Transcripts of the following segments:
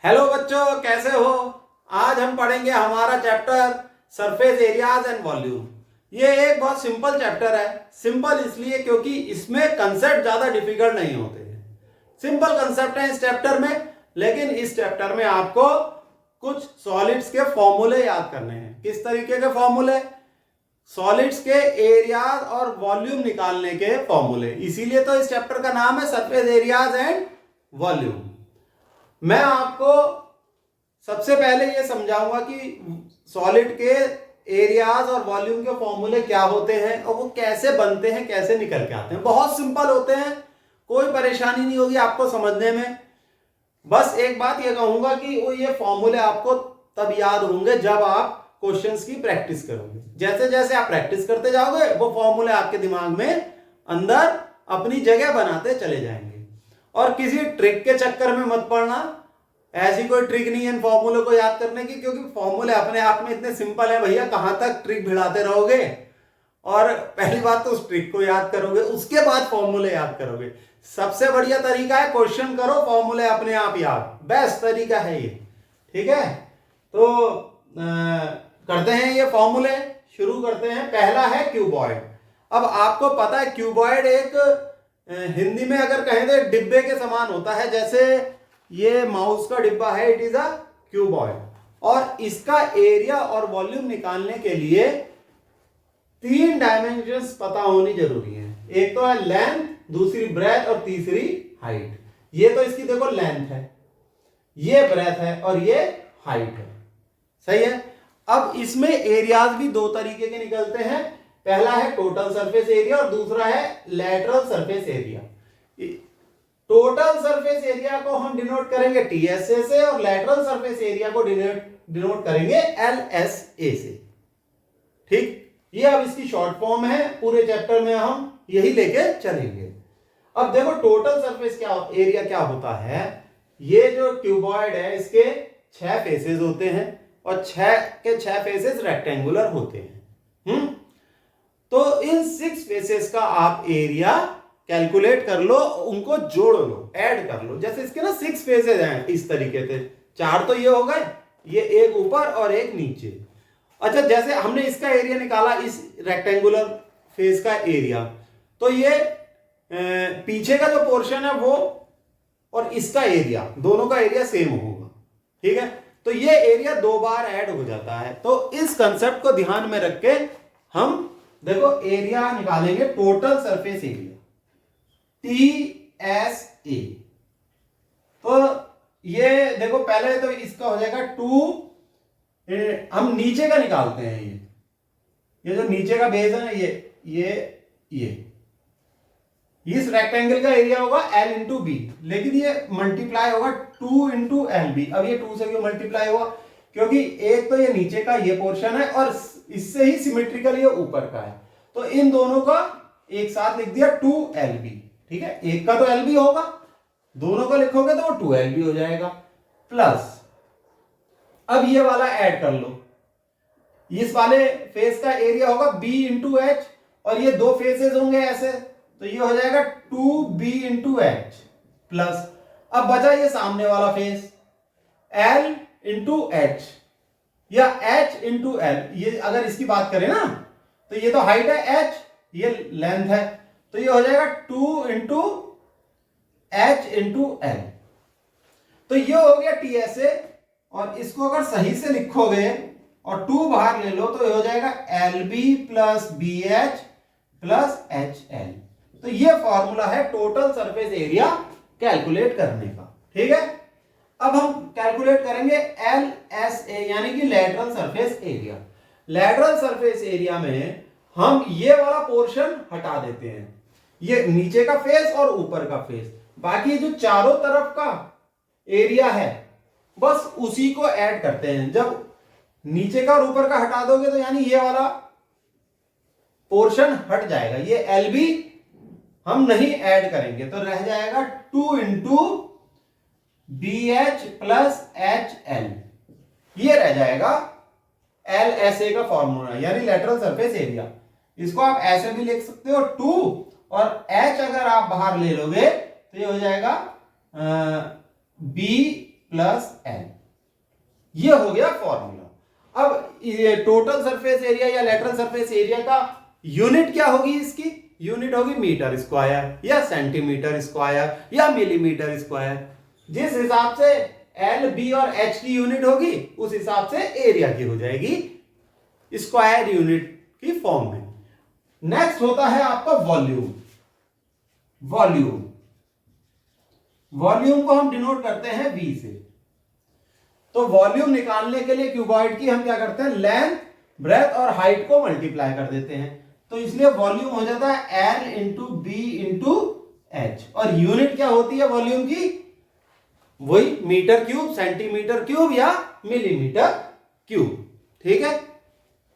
Hello बच्चों, कैसे हो। आज हम पढ़ेंगे हमारा chapter surface areas and volume. ये एक बहुत सिंपल चैप्टर है। सिंपल इसलिए क्योंकि इसमें कंसेप्ट ज्यादा डिफिकल्ट नहीं होते हैं। सिंपल कंसेप्ट है इस चैप्टर में, लेकिन इस चैप्टर में आपको कुछ सॉलिड्स के फॉर्मूले याद करने हैं। किस तरीके के फॉर्मूले? सॉलिड्स के एरियाज और वॉल्यूम निकालने के फॉर्मूले। इसीलिए तो इस चैप्टर का नाम है सरफेस एरियाज एंड वॉल्यूम। मैं आपको सबसे पहले ये समझाऊंगा कि सॉलिड के एरियाज और वॉल्यूम के फॉर्मूले क्या होते हैं और वो कैसे बनते हैं, कैसे निकल के आते हैं। बहुत सिंपल होते हैं, कोई परेशानी नहीं होगी आपको समझने में। बस एक बात ये कहूंगा कि वो ये फॉर्मूले आपको तब याद होंगे जब आप क्वेश्चंस की प्रैक्टिस करोगे। जैसे जैसे आप प्रैक्टिस करते जाओगे वो फॉर्मूले आपके दिमाग में अंदर अपनी जगह बनाते चले जाएंगे। और किसी ट्रिक के चक्कर में मत पड़ना। ऐसी कोई ट्रिक नहीं है इन फॉर्मूले को याद करने की, क्योंकि फॉर्मूले अपने आप में इतने सिंपल है भैया, कहां तक ट्रिक भिड़ाते रहोगे। और पहली बात तो उस ट्रिक को याद करोगे, उसके बाद फॉर्मूले याद करोगे। सबसे बढ़िया तरीका है क्वेश्चन करो, फॉर्मूले अपने आप याद। बेस्ट तरीका है ये, ठीक है। तो करते हैं ये फॉर्मूले, शुरू करते हैं। पहला है क्यूबॉइड। अब आपको पता है क्यूबॉइड एक हिंदी में अगर कहें तो डिब्बे के समान होता है। जैसे ये माउस का डिब्बा है, इट इज अ क्यूबॉइड। और इसका एरिया और वॉल्यूम निकालने के लिए 3 डायमेंशंस पता होनी जरूरी है। एक तो है लेंथ, दूसरी ब्रेथ और तीसरी हाइट। ये तो इसकी देखो लेंथ है, ये ब्रेथ है और ये हाइट है, सही है। अब इसमें एरियाज भी 2 तरीके के निकलते हैं। पहला है टोटल सरफेस एरिया और दूसरा है lateral surface area. Total surface area को हम डिनोट करेंगे टीएसए से और लेटरल सरफेस एरिया को डिनोट करेंगे एलएसए से, ठीक। ये अब इसकी शॉर्ट फॉर्म है, पूरे चैप्टर में हम यही लेके चलेंगे। अब देखो टोटल सरफेस एरिया क्या होता है। ये जो क्यूबॉइड है इसके 6 फेसेस होते हैं और 6 के 6 फेसेस रेक्टेंगुलर होते हैं। तो इन 6 फेसेस का आप एरिया कैलकुलेट कर लो, उनको जोड़ लो, ऐड कर लो। जैसे इसके ना 6 फेसेस हैं इस तरीके से, 4 तो ये हो गए, ये एक ऊपर और एक नीचे। अच्छा, जैसे हमने इसका एरिया निकाला, इस रेक्टेंगुलर फेस का एरिया, तो ये पीछे का जो पोर्शन है वो और इसका एरिया, दोनों का एरिया सेम होगा, ठीक है। तो ये एरिया 2 बार ऐड हो जाता है। तो इस कंसेप्ट को ध्यान में रख के हम देखो एरिया निकालेंगे, टोटल सरफेस एरिया TSA। तो ये देखो पहले तो इसका हो जाएगा 2, हम नीचे का निकालते हैं। ये जो नीचे का बेस है ना, ये इस रेक्टेंगल का एरिया होगा L इंटू बी, लेकिन ये मल्टीप्लाई होगा 2 इंटू LB। अब ये 2 से क्यों मल्टीप्लाई होगा? क्योंकि एक तो ये नीचे का ये पोर्शन है और इससे ही सिमेट्रिकल ये ऊपर का है। तो इन दोनों का एक साथ लिख दिया 2LB, ठीक है। एक का तो LB होगा, दोनों का लिखोगे तो वो 2LB हो जाएगा। प्लस अब ये वाला ऐड कर लो, इस वाले फेस का एरिया होगा B इंटू H और ये 2 फेसेस होंगे ऐसे, तो ये हो जाएगा 2B इंटू H। प्लस अब बचा ये सामने वाला फेस L इंटू H या H इंटू L। ये अगर इसकी बात करें ना तो ये तो हाइट है H, ये लेंथ है, तो ये हो जाएगा 2 इंटू H इंटू L। तो ये हो गया TSA। और इसको अगर सही से लिखोगे और 2 बाहर ले लो तो ये हो जाएगा LB plus BH plus HL। तो ये फॉर्मूला है टोटल सरफेस एरिया कैलकुलेट करने का, ठीक है। अब हम कैलकुलेट करेंगे LSA यानी कि lateral surface area. Lateral surface area में हम ये वाला पोर्शन हटा देते हैं, ये नीचे का फेस और ऊपर का फेस। बाकी जो चारों तरफ का एरिया है बस उसी को ऐड करते हैं। जब नीचे का और ऊपर का हटा दोगे तो यानी ये वाला पोर्शन हट जाएगा, ये LB हम नहीं ऐड करेंगे, तो रह जाएगा 2 इंटू BH प्लस HL। ये रह जाएगा LSA का फॉर्मूला यानी लेटरल सरफेस एरिया। इसको आप ऐसे भी लिख सकते हो 2 और H अगर आप बाहर ले लोगे तो ये हो जाएगा B प्लस एल। ये हो गया फॉर्मूला। अब ये टोटल सरफेस एरिया या लेटरल सरफेस एरिया का यूनिट क्या होगी? इसकी यूनिट होगी मीटर स्क्वायर या सेंटीमीटर स्क्वायर या मिलीमीटर स्क्वायर। जिस हिसाब से एल, बी और एच की यूनिट होगी उस हिसाब से एरिया की हो जाएगी स्क्वायर यूनिट की फॉर्म में। नेक्स्ट होता है आपका वॉल्यूम। वॉल्यूम वॉल्यूम को हम डिनोट करते हैं V से। तो वॉल्यूम निकालने के लिए क्यूबॉइड की हम क्या करते हैं? लेंथ, ब्रेथ और हाइट को मल्टीप्लाई कर देते हैं। तो इसलिए वॉल्यूम हो जाता है L into B into H. और यूनिट क्या होती है वॉल्यूम की? वही मीटर क्यूब, सेंटीमीटर क्यूब या मिलीमीटर क्यूब। ठीक है,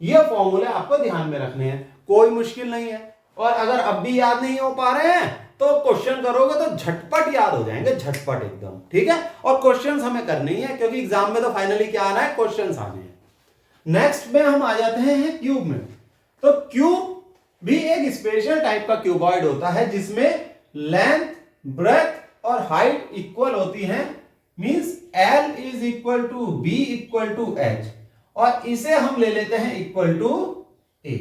ये फॉर्मूले आपको ध्यान में रखने हैं, कोई मुश्किल नहीं है। और अगर अब भी याद नहीं हो पा रहे हैं तो क्वेश्चन करोगे तो झटपट याद हो जाएंगे, झटपट एकदम। ठीक है, और क्वेश्चंस हमें करने ही है क्योंकि एग्जाम में तो फाइनली क्या आना है? क्वेश्चंस आने हैं। नेक्स्ट में हम आ जाते हैं क्यूब में। तो क्यूब भी एक स्पेशल टाइप का क्यूबॉइड होता है जिसमें लेंथ, ब्रेथ और हाइट इक्वल होती हैं। Means L is equal to B equal to H, और इसे हम ले लेते हैं इक्वल टू ए।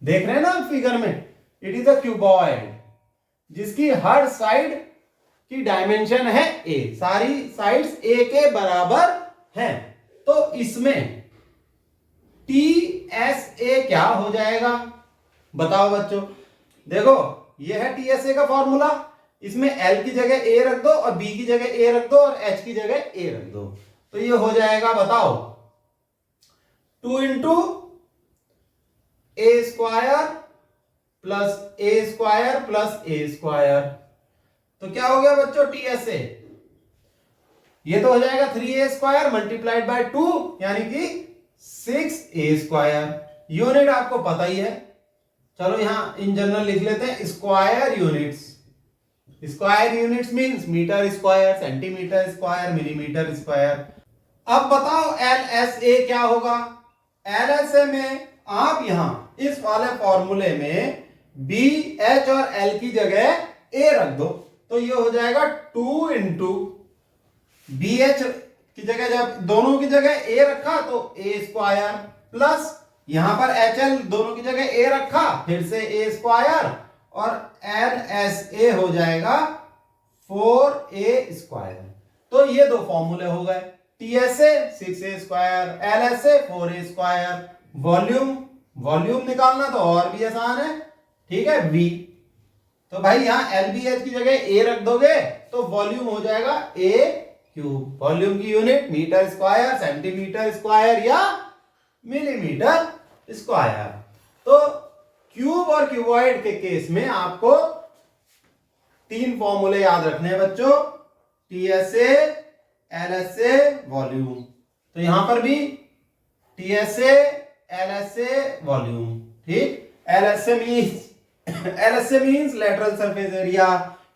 देख रहे हैं ना आप फिगर में? इट इज अ क्यूबॉइड जिसकी हर साइड की डायमेंशन है ए, सारी साइड्स ए के बराबर हैं। तो इसमें TSA क्या हो जाएगा? बताओ बच्चों। देखो ये है TSA का फॉर्मूला। इसमें L की जगह A रख दो और B की जगह A रख दो और H की जगह A रख दो। तो ये हो जाएगा, बताओ, 2 इंटू ए स्क्वायर प्लस ए स्क्वायर प्लस ए स्क्वायर। तो क्या हो गया बच्चों? TSA। ये तो हो जाएगा 3a स्क्वायर मल्टीप्लाइड बाय 2 यानी कि 6a स्क्वायर। यूनिट आपको पता ही है, चलो यहां इन जनरल लिख लेते हैं square units. Square units means metre square, centimetre square, millimetre square. अब बताओ LSA क्या होगा? LSA में आप यहां इस वाले फॉर्मूले में B, H और L की जगह A रख दो। तो ये हो जाएगा 2 इंटू BH की जगह, जब दोनों की जगह A रखा तो A स्क्वायर प्लस यहां पर HL दोनों की जगह A रखा फिर से A स्क्वायर, और LSA हो जाएगा 4A स्क्वायर। तो ये दो फॉर्मूले हो गए, TSA 6A square, LSA 4A square. Volume निकालना तो और भी आसान है। ठीक है, V। तो भाई यहां LBH की जगह A रख दोगे तो वॉल्यूम हो जाएगा A क्यूब। वॉल्यूम की unit metre square, centimetre square या मिलीमीटर स्क्वायर। तो क्यूब और क्यूबॉइड के केस में आपको 3 फॉर्मूले याद रखने हैं बच्चों, TSA, LSA, वॉल्यूम। तो यहां पर भी TSA, LSA, वॉल्यूम। ठीक, LSA means lateral surface area,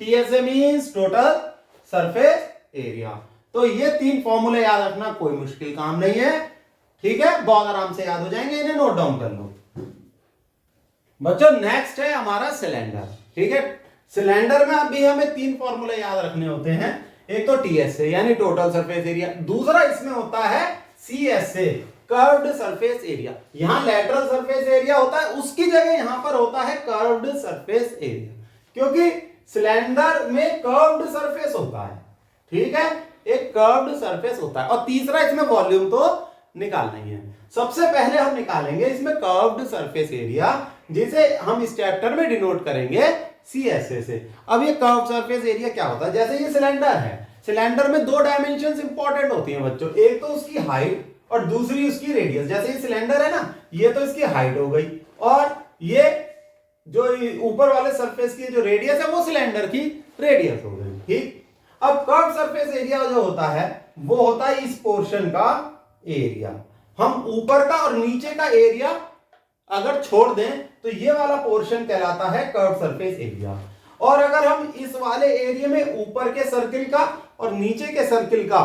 TSA means total surface area. तो ये 3 फॉर्मूले याद रखना कोई मुश्किल काम नहीं है। ठीक है, बहुत आराम से याद हो जाएंगे, इन्हें नोट डाउन कर लो बच्चों। नेक्स्ट है हमारा सिलेंडर। ठीक है, सिलेंडर में अभी हमें 3 फॉर्मूले याद रखने होते हैं। एक तो TSA यानी टोटल सरफेस एरिया, दूसरा इसमें होता है CSA कर्व्ड सरफेस एरिया। यहां लेटरल सरफेस एरिया होता है, उसकी जगह यहां पर होता है कर्व्ड सरफेस एरिया, क्योंकि सिलेंडर में कर्व्ड सरफेस होता है। ठीक है, एक कर्व्ड सरफेस होता है। और तीसरा इसमें वॉल्यूम तो निकालना ही है। सबसे पहले हम निकालेंगे इसमें कर्व्ड सरफेस एरिया, जिसे हम इस चैप्टर में डिनोट करेंगे CSA से। अब ये कर्व्ड सरफेस एरिया क्या होता है? जैसे ये सिलेंडर है, सिलेंडर में 2 डायमेंशंस इंपॉर्टेंट होती हैं बच्चों, एक तो उसकी हाइट और दूसरी उसकी रेडियस। जैसे ये सिलेंडर है ना, ये तो इसकी हाइट हो गई, और ये जो ऊपर वाले सरफेस की जो रेडियस है वो सिलेंडर की रेडियस हो गई। ठीक, अब कर्व सरफेस एरिया जो होता है वो होता है इस पोर्शन का एरिया। हम ऊपर का और नीचे का एरिया अगर छोड़ दें तो ये वाला पोर्शन कहलाता है कर्व सरफेस एरिया। और अगर हम इस वाले एरिया में ऊपर के सर्किल का और नीचे के सर्किल का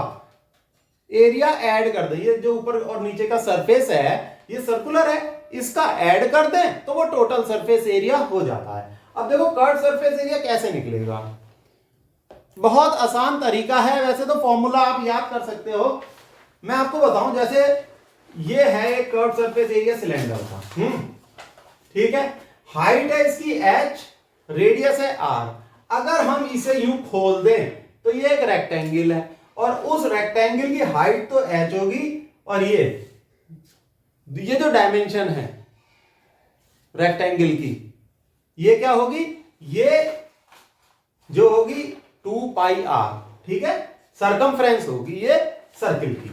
एरिया ऐड कर दें, ये जो ऊपर और नीचे का सरफेस है ये सर्कुलर है, इसका ऐड कर दें तो वो टोटल सरफेस एरिया हो जाता है। अब देखो कर्व सरफेस एरिया कैसे निकलेगा। बहुत आसान तरीका है, वैसे तो फॉर्मूला आप याद कर सकते हो। मैं आपको बताऊं, जैसे ये है एक कर्व सरफेस एरिया सिलेंडर का, ठीक है, हाइट है इसकी h, रेडियस है r। अगर हम इसे यूं खोल दें तो ये एक रेक्टेंगल है, और उस रेक्टेंगल की हाइट तो h होगी, और ये जो डायमेंशन है रेक्टेंगल की, ये क्या होगी, ये जो होगी 2 पाई r, ठीक है, सरकमफ्रेंस होगी ये सर्किल की,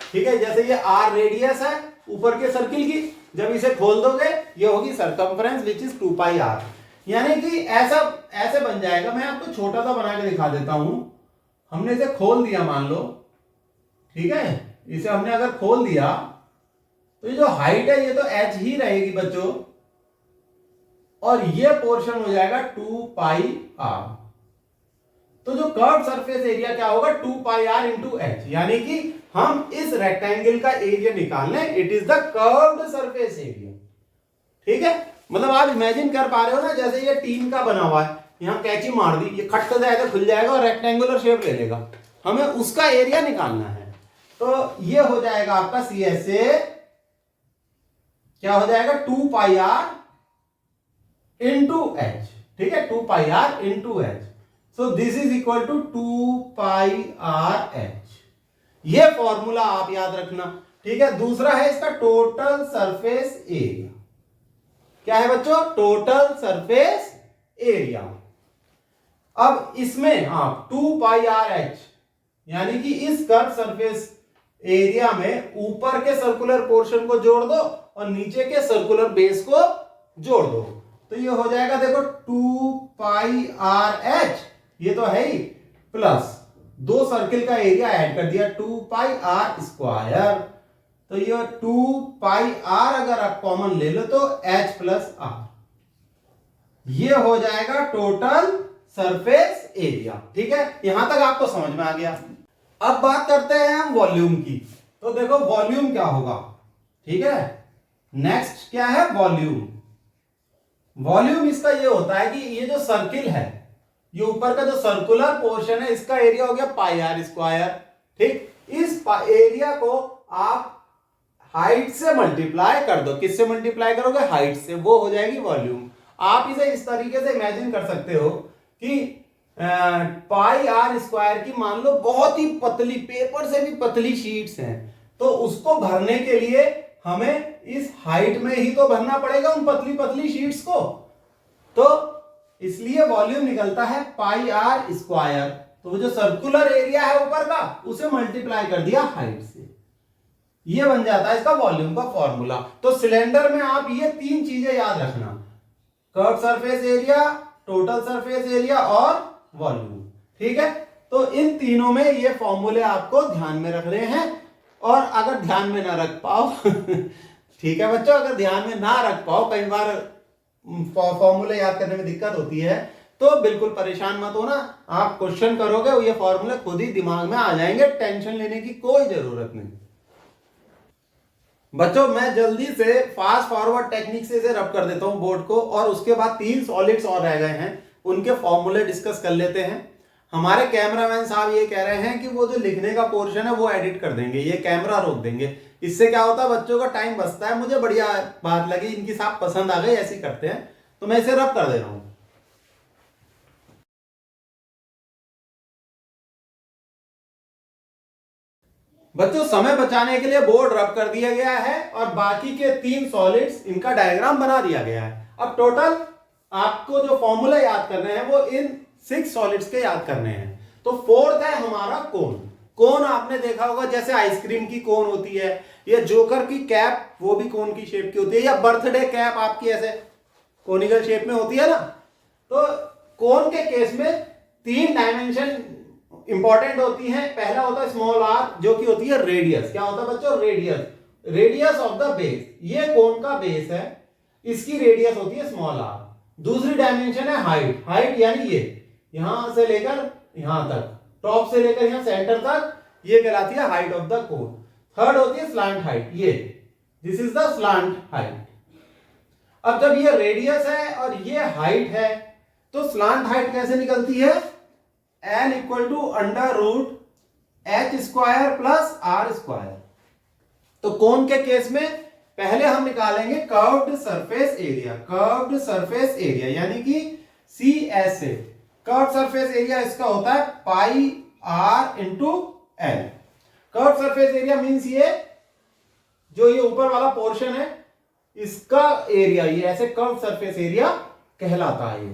ठीक है। जैसे ये r रेडियस है ऊपर के सर्किल की, जब इसे खोल दोगे ये होगी circumference which is 2 pi r। यानी कि ऐसा ऐसे बन जाएगा। मैं आपको छोटा सा बना के दिखा देता हूं। हमने इसे खोल दिया मान लो, ठीक है, इसे हमने अगर खोल दिया तो ये जो हाइट है ये तो h ही रहेगी बच्चों, और ये पोर्शन हो जाएगा 2 पाई r। तो जो कर्व सरफेस एरिया क्या होगा, 2 पाई r इंटू h। यानी कि हम इस रेक्टेंगल का एरिया निकाल लें, it is the curved surface area, ठीक है। मतलब आप इमेजिन कर पा रहे हो ना, जैसे ये टीन का बना हुआ है, यहां कैची मार दी, ये खट जाएगा, खुल जाएगा और रेक्टेंगुलर शेप ले लेगा, हमें उसका एरिया निकालना है। तो ये हो जाएगा आपका CSA, क्या हो जाएगा, 2 पाई r इंटू h, ठीक है, 2 pi r into h। So this is equal to 2 pi r h। ये फॉर्मूला आप याद रखना, ठीक है। दूसरा है इसका टोटल सरफेस एरिया। क्या है बच्चों, टोटल सरफेस एरिया। अब इसमें आप 2 पाई r h, यानी कि इस कर्व सरफेस एरिया में ऊपर के सर्कुलर पोर्शन को जोड़ दो और नीचे के सर्कुलर बेस को जोड़ दो, तो ये हो जाएगा, देखो 2 पाई r h, ये तो है ही, प्लस 2 सर्किल का एरिया ऐड कर दिया 2 पाई r स्क्वायर। तो ये 2 पाई r अगर आप कॉमन ले लो तो h प्लस r, ये हो जाएगा टोटल सरफेस एरिया, ठीक है। यहां तक आपको समझ में आ गया। अब बात करते हैं हम वॉल्यूम की। तो देखो वॉल्यूम क्या होगा, ठीक है। नेक्स्ट क्या है, वॉल्यूम। वॉल्यूम इसका ये होता है कि ये जो सर्किल है, ये ऊपर का जो सर्कुलर पोर्शन है, इसका एरिया हो गया पाई r स्क्वायर, ठीक। इस एरिया को आप हाइट से मल्टीप्लाई कर दो। किससे मल्टीप्लाई करोगे, हाइट से, वो हो जाएगी वॉल्यूम। आप इसे इस तरीके से इमेजिन कर सकते हो कि पाई r स्क्वायर की मान लो बहुत ही पतली, पेपर से भी पतली शीट्स हैं, तो उसको भरने के लिए हमें इस हाइट में ही तो भरना पड़ेगा उन पतली पतली शीट्स को, तो इसलिए वॉल्यूम निकलता है पाई r स्क्वायर। तो जो सर्कुलर एरिया है ऊपर का, उसे मल्टीप्लाई कर दिया हाइट से, ये बन जाता है इसका वॉल्यूम का फॉर्मूला। तो सिलेंडर में आप ये 3 चीजें याद रखना, curve surface area, total surface area और वॉल्यूम, ठीक है। तो इन तीनों में ये फॉर्मूले आपको ध्यान में रखने हैं, और अगर ध्यान में ना रख पाओ ठीक है बच्चों, अगर ध्यान में ना रख पाओ, कई बार फॉर्मूले याद करने में दिक्कत होती है, तो बिल्कुल परेशान मत होना। आप क्वेश्चन करोगे, ये फॉर्मूले खुद ही दिमाग में आ जाएंगे, टेंशन लेने की कोई जरूरत नहीं। बच्चों मैं जल्दी से फास्ट फॉरवर्ड टेक्निक से इसे रब कर देता हूं बोर्ड को, और उसके बाद 3 सॉलिड्स और रह गए हैं, उनके फॉर्मूले डिस्कस कर लेते हैं। हमारे कैमरामैन साहब ये कह रहे हैं कि वो जो लिखने का पोर्शन है वो एडिट कर देंगे, ये कैमरा रोक देंगे। इससे क्या होता है, बच्चों का टाइम बचता है। मुझे बढ़िया बात लगी, इनकी साहब पसंद आ गई, ऐसी करते हैं, तो मैं इसे रब कर दे रहा हूं। बच्चों समय बचाने के लिए बोर्ड रब कर दिया गया है, और बाकी के 3 सॉलिड्स इनका डायग्राम बना दिया गया है। अब टोटल आपको जो फॉर्मूला याद करने हैं वो इन 6 सॉलिड्स के याद करने हैं। तो फोर्थ है हमारा कोन। कोन आपने देखा होगा, जैसे आइसक्रीम की कोन होती है, या जोकर की कैप, वो भी कोन की शेप की होती है, या बर्थडे कैप आपकी ऐसे कोनिकल शेप में होती है ना। तो कोन के केस में 3 डायमेंशन इंपॉर्टेंट होती है। पहला होता है स्मॉल r, जो कि होती है रेडियस। क्या होता है बच्चों, radius, radius of the base. ये कोन का बेस है, इसकी रेडियस होती है स्मॉल r। दूसरी डायमेंशन है हाइट। हाइट यानी ये यहां से लेकर यहां तक, टॉप से लेकर यहां सेंटर तक, ये कहलाती है height of the cone. Third होती है स्लांट हाइट, ये this is the slant height. अब जब ये रेडियस है और ये हाइट है, तो स्लांट हाइट कैसे निकलती है, L equal to under root H square plus R square. तो कोन के केस में पहले हम निकालेंगे curved surface area, curved surface area यानी कि CSA। कर्व्ड सरफेस एरिया इसका होता है pi R into L. Curved surface area means ये जो ये ऊपर वाला पोर्शन है इसका एरिया, ये ऐसे कर्व्ड सरफेस एरिया कहलाता है ये।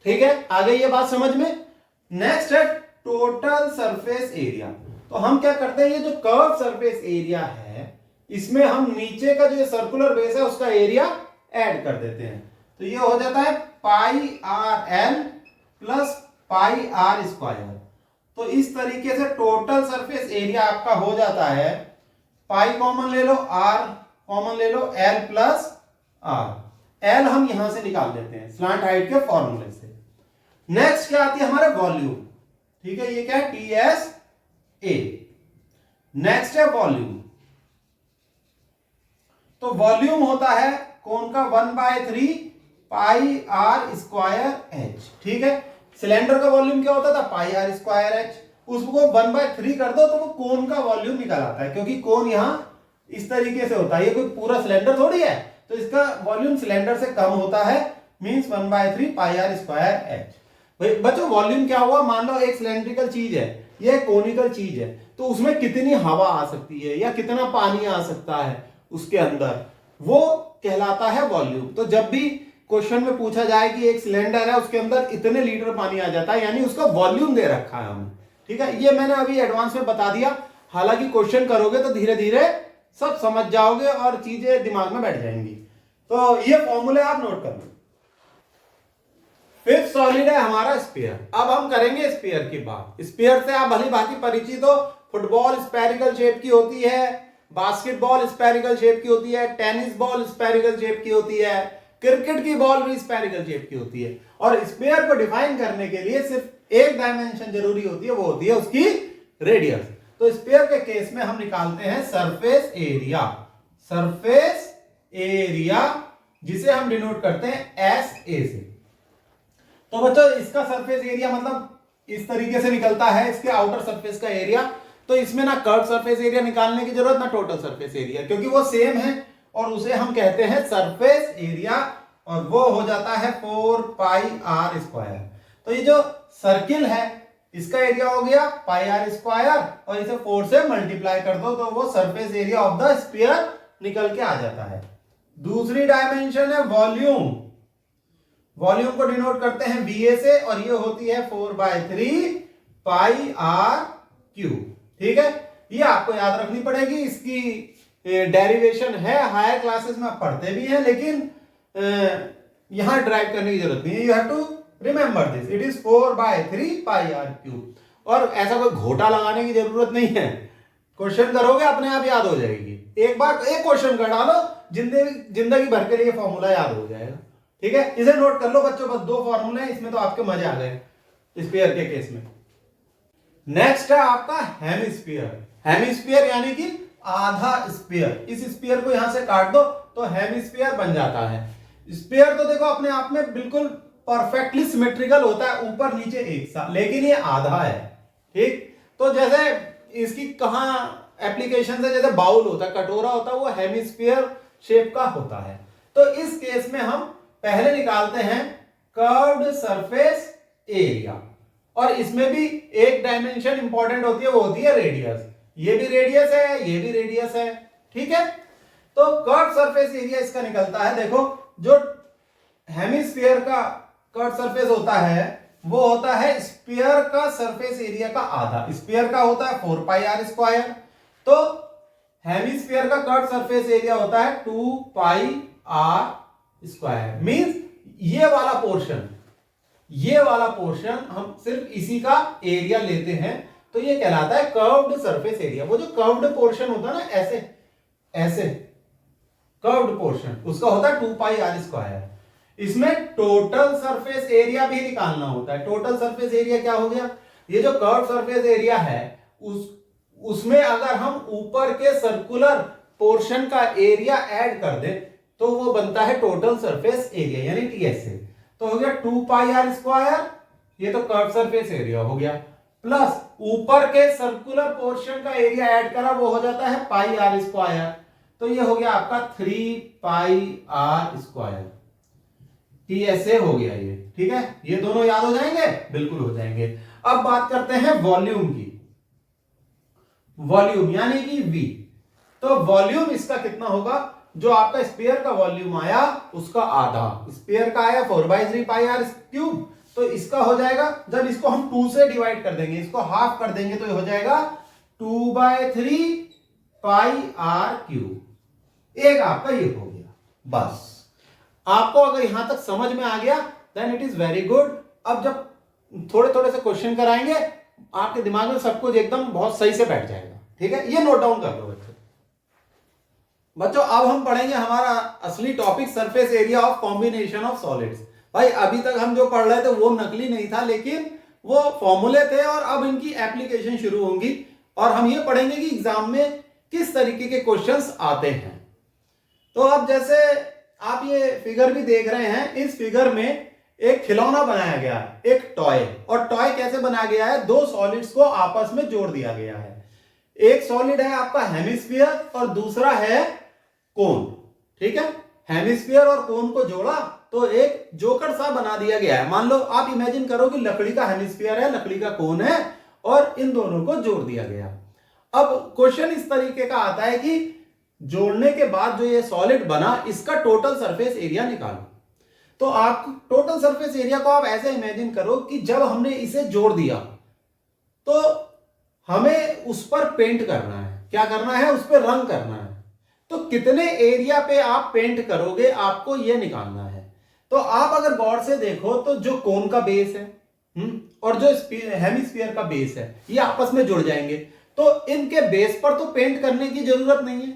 ठीक है, आगे ये बात समझ में। नेक्स्ट है टोटल सरफेस एरिया। तो हम क्या करते हैं, ये जो कर्व सरफेस एरिया है इसमें हम नीचे का जो सर्कुलर बेस है उसका एरिया ऐड कर देते हैं। तो ये हो जाता है pi R L plus pi R square. तो इस तरीके से टोटल सरफेस एरिया आपका हो जाता है, पाई कॉमन ले लो, आर कॉमन ले लो, एल प्लस आर। एल हम यहां से निकाल देते हैं स्लांट हाइट के फॉर्मूले से। नेक्स्ट क्या आती है हमारा वॉल्यूम। ठीक है, ये क्या है TSA। नेक्स्ट है वॉल्यूम। तो वॉल्यूम होता है कोन का 1/3 पाई आर स्क्वायर एच। ठीक है, सिलेंडर का वॉल्यूम क्या होता था पाई आर स्क्वायर एच, उसको 1/3 कर दो तो वो कोन का वॉल्यूम निकल आता है, क्योंकि कोन यहां इस तरीके से होता है, ये कोई पूरा सिलेंडर थोड़ी है, तो इसका वॉल्यूम सिलेंडर से कम होता है, means 1/3 pi R square H. भाई बच्चों वॉल्यूम क्या हुआ, मान लो एक सिलेंड्रिकल चीज है, ये कोनिकल चीज है, तो उसमें कितनी हवा आ सकती है या कितना पानी आ सकता है उसके अंदर, वो कहलाता है वॉल्यूम। तो जब भी क्वेश्चन में पूछा जाए कि एक सिलेंडर है उसके अंदर इतने लीटर पानी आ जाता है, यानी उसका वॉल्यूम दे रखा है हमें। ठीक है, ये मैंने अभी एडवांस में बता दिया, हालांकि क्वेश्चन करोगे तो धीरे धीरे सब समझ जाओगे और चीजें दिमाग में बैठ जाएंगी। तो ये फॉर्मूले आप नोट कर लो। फिफ्थ सॉलिड है हमारा स्फीयर। अब हम करेंगे स्फीयर की बात। स्फीयर से आप भली भांति परिचित हो, फुटबॉल स्फेरिकल शेप की होती है, बास्केटबॉल स्फेरिकल शेप की होती है, टेनिस बॉल स्फेरिकल शेप की होती है, क्रिकेट की बॉल भी स्फेरिकल शेप की होती है। और स्फीयर को डिफाइन करने के लिए सिर्फ एक डायमेंशन जरूरी होती है, वो होती है उसकी रेडियस। तो स्फीयर के केस में हम निकालते हैं सरफेस एरिया, सरफेस एरिया जिसे हम डिनोट करते हैं SA से। तो बच्चों इसका सरफेस एरिया मतलब इस तरीके से निकलता है, इसके आउटर सरफेस का एरिया। तो इसमें ना कर्व सरफेस एरिया निकालने की जरूरत ना टोटल सरफेस एरिया, क्योंकि वो सेम है और उसे हम कहते हैं सरफेस एरिया, और वो हो जाता है 4 पाई आर स्क्वायर। तो ये जो सर्किल है इसका एरिया हो गया पाई आर स्क्वायर, और इसे 4 से मल्टीप्लाई कर दो तो वो surface area of the sphere निकल के आ जाता है। दूसरी डायमेंशन है वॉल्यूम। वॉल्यूम को डिनोट करते हैं VA से, और ये होती है 4/3 पाई आर क्यूब। ठीक है, ये आपको याद रखनी पड़ेगी, इसकी डेरिवेशन है, हायर क्लासेस में आप पढ़ते भी हैं, लेकिन यहां ड्राइव करने की जरूरत नहीं है। You have to remember this, it is 4/3 pi R cube. और ऐसा कोई घोटा लगाने की जरूरत नहीं है, क्वेश्चन करोगे अपने आप याद हो जाएगी। एक बार एक क्वेश्चन कर डालो, जिंदगी भर के लिए फॉर्मूला याद हो जाएगा। ठीक है, इसे नोट कर लो बच्चों, बस 2 फॉर्मूले हैं, इसमें तो आपके मजे आ गए स्फीयर के केस में। नेक्स्ट है आपका हेमिस्फीयर। हेमिस्फीयर यानी कि आधा स्फीयर। इस स्फीयर को यहां से काट दो तो हेमिस्फीयर बन जाता है। स्फीयर तो देखो अपने आप में बिल्कुल परफेक्टली सिमेट्रिकल होता है, ऊपर नीचे एक साथ, लेकिन ये आधा है। ठीक, तो जैसे इसकी कहां एप्लीकेशन है, जैसे बाउल होता है, कटोरा होता है, वो हेमिस्फीयर शेप का होता है। तो इस केस में हम पहले निकालते हैं कर्व्ड सरफेस एरिया, और इसमें भी एक डायमेंशन इंपॉर्टेंट होती है, वो होती है रेडियस। ये भी रेडियस है, ये भी रेडियस है। ठीक है, तो कर्व्ड सरफेस एरिया इसका निकलता है। देखो जो हेमिस्फीयर का कर्व्ड सरफेस होता है वो होता है स्फीयर का सरफेस एरिया का आधा। स्फीयर का होता है 4 पाई आर स्क्वायर, तो हेमिस्फीयर का कर्व्ड सरफेस एरिया होता है 2 पाई आर स्क्वायर। मींस ये वाला पोर्शन हम सिर्फ इसी का एरिया लेते हैं, तो ये कहलाता है कर्व्ड सरफेस एरिया। वो जो कर्व्ड पोर्शन होता है ना, ऐसे कर्व्ड पोर्शन, उसका होता है 2 पाई आर स्क्वायर। इसमें टोटल सरफेस एरिया भी निकालना होता है। टोटल सरफेस एरिया क्या हो गया, ये जो कर्व्ड सरफेस एरिया है उसमें अगर हम ऊपर के सर्कुलर पोर्शन का एरिया ऐड कर दें तो वो बनता है टोटल सरफेस एरिया यानी TSA। तो हो गया 2 पाई आर स्क्वायर ये तो कर्व सरफेस एरिया हो गया, प्लस ऊपर के सर्कुलर पोर्शन का एरिया ऐड करा, वो हो जाता है पाई आर स्क्वायर। तो ये हो गया आपका 3 पाई आर स्क्वायर, TSA हो गया ये। ठीक है, ये दोनों याद हो जाएंगे, बिल्कुल हो जाएंगे। अब बात करते हैं वॉल्यूम की, वॉल्यूम यानी कि V। तो वॉल्यूम इसका कितना होगा, जो आपका स्फीयर का वॉल्यूम आया उसका आधा, स्फीयर का आया 4/3 पाई आर क्यूब, तो इसका हो जाएगा, जब इसको हम 2 से डिवाइड कर देंगे, इसको हाफ कर देंगे, तो ये हो जाएगा 2/3 पाई आर क्यूब। एक आपका ये हो गया। बस आपको अगर यहां तक समझ में आ गया then it is very good. अब जब थोड़े थोड़े से क्वेश्चन कराएंगे, आपके दिमाग में सब कुछ एकदम बहुत सही से बैठ जाएगा। ठीक है, ये नोट डाउन कर लो बच्चों। अब हम पढ़ेंगे हमारा असली topic, surface area of combination of solids. भाई अभी तक हम जो पढ़ रहे थे वो नकली नहीं था, लेकिन वो फॉर्मूले थे, और अब इनकी एप्लीकेशन शुरू होंगी, और हम ये पढ़ेंगे कि एग्जाम में किस तरीके के क्वेश्चंस आते हैं। तो अब जैसे आप ये फिगर भी देख रहे हैं, इस फिगर में एक खिलौना बनाया गया है, एक टॉय। और टॉय कैसे बनाया गया है, दो सॉलिड्स को आपस में जोड़ दिया गया है। एक सॉलिड है आपका हेमिस्फीयर और दूसरा है कोन। ठीक है, हेमिस्फीयर और कोन को जोड़ा तो एक जोकर सा बना दिया गया है। मान लो आप इमेजिन करो कि लकड़ी का हेमिस्फीयर है, लकड़ी का कोन है, और इन दोनों को जोड़ दिया गया। अब क्वेश्चन इस तरीके का आता है कि जोड़ने के बाद जो ये सॉलिड बना, इसका टोटल सरफेस एरिया निकालो। तो आप टोटल सरफेस एरिया को आप ऐसे इमेजिन करो कि जब हमने इसे जोड़ दिया तो हमें उस पर पेंट करना है। क्या करना है, उस पर रंग करना है। तो कितने एरिया पे आप पेंट करोगे, आपको यह निकालना है। तो आप अगर गौर से देखो तो जो कोन का बेस है और जो हेमिस्फीयर का बेस है, ये आपस में जुड़ जाएंगे। तो इनके बेस पर तो पेंट करने की जरूरत नहीं है,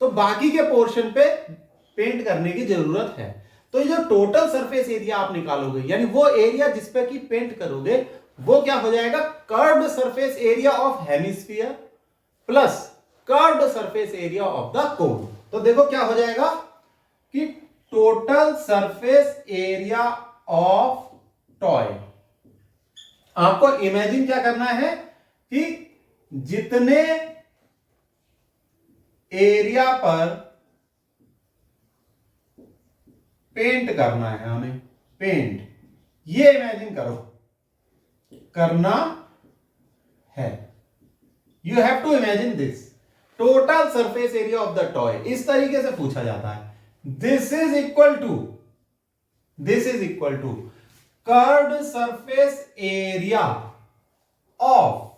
तो बाकी के पोर्शन पे पेंट करने की जरूरत है। तो ये जो टोटल सरफेस एरिया आप निकालोगे, यानी वो एरिया जिस पे की पेंट करोगे, वो क्या हो जाएगा, curved surface area of hemisphere plus curved surface area of the कोन। तो देखो क्या हो जाएगा कि total surface area of toy. आपको इमेजिन क्या करना है कि जितने एरिया पर पेंट करना है हमें, पेंट, ये इमेजिन करो, करना है। You have to imagine this total surface area of the toy. इस तरीके से पूछा जाता है, this is equal to curved surface area of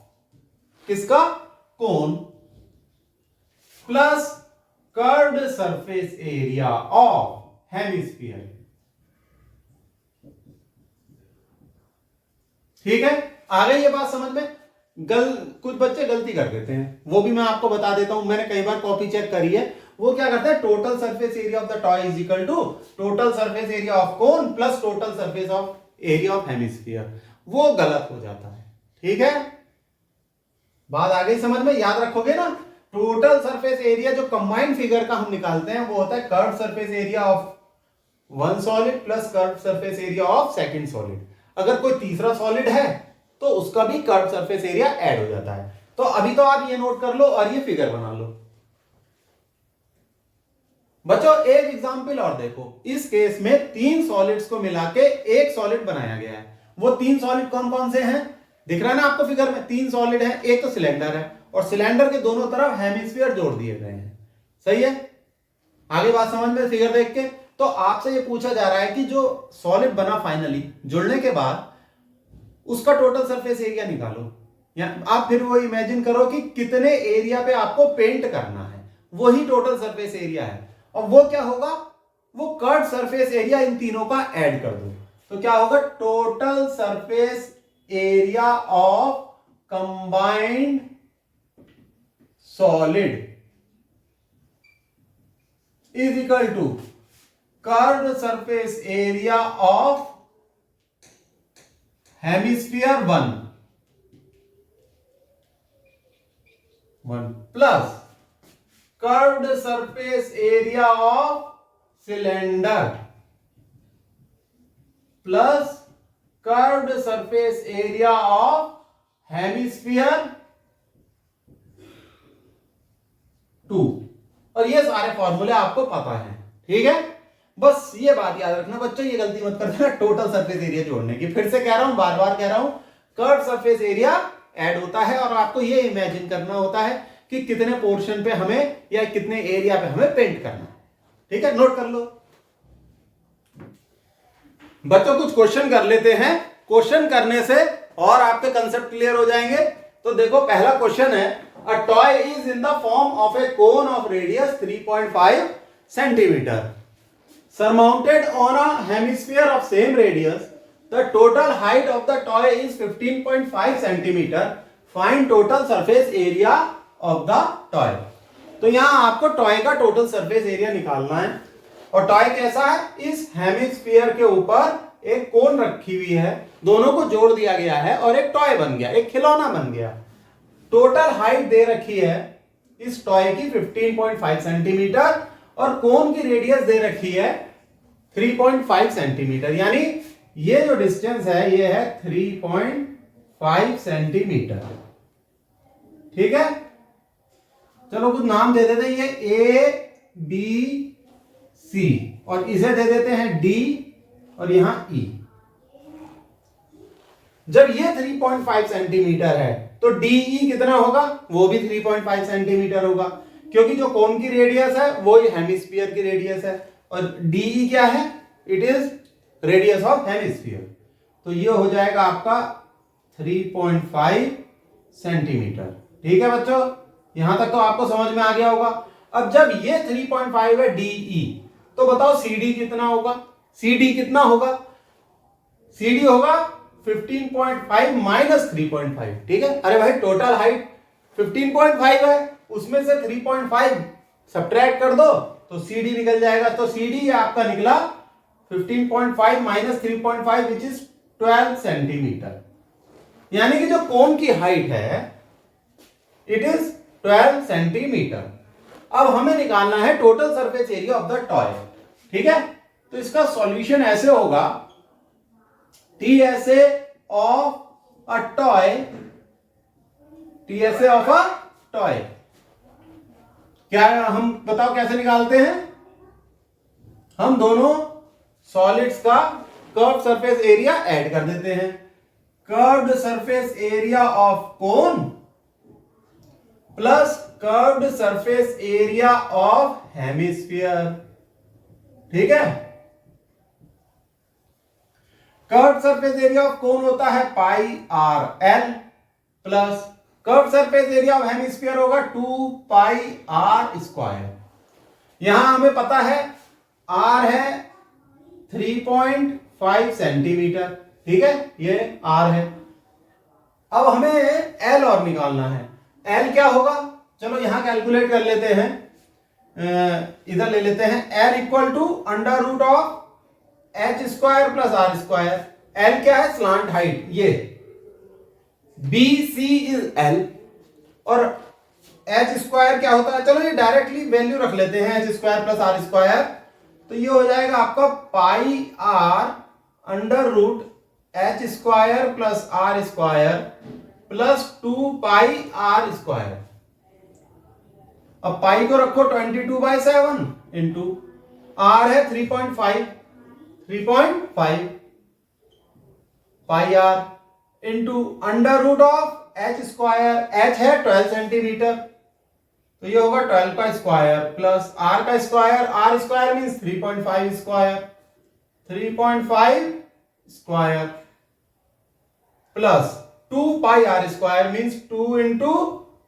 किसका, cone, plus curved surface area of hemisphere. ठीक है, आ गई ये बात समझ में। कुछ बच्चे गलती कर देते हैं, वो भी मैं आपको बता देता हूं, मैंने कई बार कॉपी चेक करी है। वो क्या करते हैं, total surface area of the toy is equal to total surface area of cone plus total surface of area of hemisphere. वो गलत हो जाता है। ठीक है, बात आ गई समझ में, याद रखोगे ना। टोटल सरफेस एरिया जो कंबाइंड फिगर का हम निकालते हैं, वो होता है curved surface area of one solid plus curved surface area of second solid. अगर कोई तीसरा सॉलिड है तो उसका भी कर्व्ड सरफेस एरिया ऐड हो जाता है। तो अभी तो आप ये नोट कर लो और ये फिगर बना लो। बच्चों एक एग्जांपल और देखो, इस केस में 3 सॉलिड्स को मिला के एक सॉलिड बनाया गया है। वो 3 सॉलिड कौन कौन से हैं, दिख रहा है ना आपको फिगर में, 3 सॉलिड हैं। एक तो सिलेंडर है और सिलेंडर के दोनों तरफ हेमिस्फीयर जोड़ दिए गए हैं। सही है, आगे बात समझ में फिगर देख के। तो आपसे ये पूछा जा रहा है कि जो सॉलिड बना फाइनली जुड़ने के बाद, उसका टोटल सरफेस एरिया निकालो। या आप फिर वो इमेजिन करो कि कितने एरिया पे आपको पेंट करना है, वही टोटल सरफेस एरिया है। और वो क्या होगा, वो कर्व्ड सरफेस एरिया इन तीनों का ऐड कर दो। तो क्या होगा, total surface area of combined solid is equal to curved surface area of hemisphere 1 plus curved surface area of cylinder plus curved surface area of hemisphere 2। और ये सारे फॉर्मूले आपको पता है, ठीक है। बस ये बात याद रखना बच्चों, ये गलती मत कर देना टोटल सरफेस एरिया जोड़ने की। फिर से कह रहा हूं, बार बार कह रहा हूं, कर्व सरफेस एरिया ऐड होता है और आपको ये इमेजिन करना होता है कि कितने पोर्शन पे हमें या कितने एरिया पे हमें पेंट करना है, ठीक है। नोट कर लो बच्चों, कुछ क्वेश्चन कर लेते हैं। क्वेश्चन करने से और आपके कंसेप्ट क्लियर हो जाएंगे। तो देखो पहला क्वेश्चन है, a toy is in the form of A cone of radius 3.5 centimetre surmounted on a hemisphere of same radius. The total height of the toy is 15.5 centimeter. Find total surface area of the toy. तो यहां आपको toy का total surface area निकालना है। और toy कैसा है, इस हेमिस्फीयर के ऊपर एक कोन रखी हुई है, दोनों को जोड़ दिया गया है और एक टॉय बन गया, एक खिलौना बन गया। टोटल हाइट दे रखी है इस टॉय की 15.5 सेंटीमीटर और कोन की रेडियस दे रखी है 3.5 सेंटीमीटर, यानी ये जो डिस्टेंस है ये है 3.5 सेंटीमीटर, ठीक है। चलो कुछ नाम दे देते हैं, ये A B C और इसे दे देते हैं D और यहां E। जब ये 3.5 सेंटीमीटर है तो DE कितना होगा, वो भी 3.5 सेंटीमीटर होगा, क्योंकि जो कोन की रेडियस है वो हेमिस्फीयर की रेडियस है और DE क्या है, it is radius of hemisphere. तो ये हो जाएगा आपका 3.5 सेंटीमीटर, ठीक है बच्चों। यहां तक तो आपको समझ में आ गया होगा। अब जब ये 3.5 है DE, तो बताओ CD कितना होगा। CD कितना होगा, CD होगा 15.5 माइनस 3.5, ठीक है। अरे भाई टोटल हाइट 15.5 है, उसमें से 3.5 सब्ट्रैक्ट कर दो तो CD निकल जाएगा। तो CD आपका निकला 15.5 माइनस 3.5 विच इज 12 सेंटीमीटर, यानी कि जो कोन की हाइट है इट इज 12 सेंटीमीटर। अब हमें निकालना है total surface area of the toy, ठीक है। तो इसका सॉल्यूशन ऐसे होगा, TSA of a toy, TSA of a toy क्या, हम बताओ कैसे निकालते हैं। हम दोनों सॉलिड्स का कर्व्ड सरफेस एरिया ऐड कर देते हैं। Curved surface area of cone plus curved surface area of hemisphere, ठीक है। Curved surface area of cone होता है pi R L plus curved surface area of hemisphere होगा 2 पाई आर स्क्वायर। यहां हमें पता है आर है 3.5 सेंटीमीटर, ठीक है, ये आर है। अब हमें एल और निकालना है। एल क्या होगा, चलो यहां कैलकुलेट कर लेते हैं, इधर ले लेते हैं। L equal to under root of H square plus R square. L क्या है, स्लांट हाइट, ये बी सी इज एल और एच स्क्वायर क्या होता है, चलो ये डायरेक्टली वैल्यू रख लेते हैं, H square plus R square. तो ये हो जाएगा आपका pi R under root H square plus R square plus 2 pi R square. अब पाई को रखो 22/7 इंटू आर है 3.5 pi R into under root of H square, H है 12 सेंटीमीटर तो ये होगा 12 का स्क्वायर प्लस आर का square, R square means 3.5 square, 3.5 square plus 2 pi R square means 2 into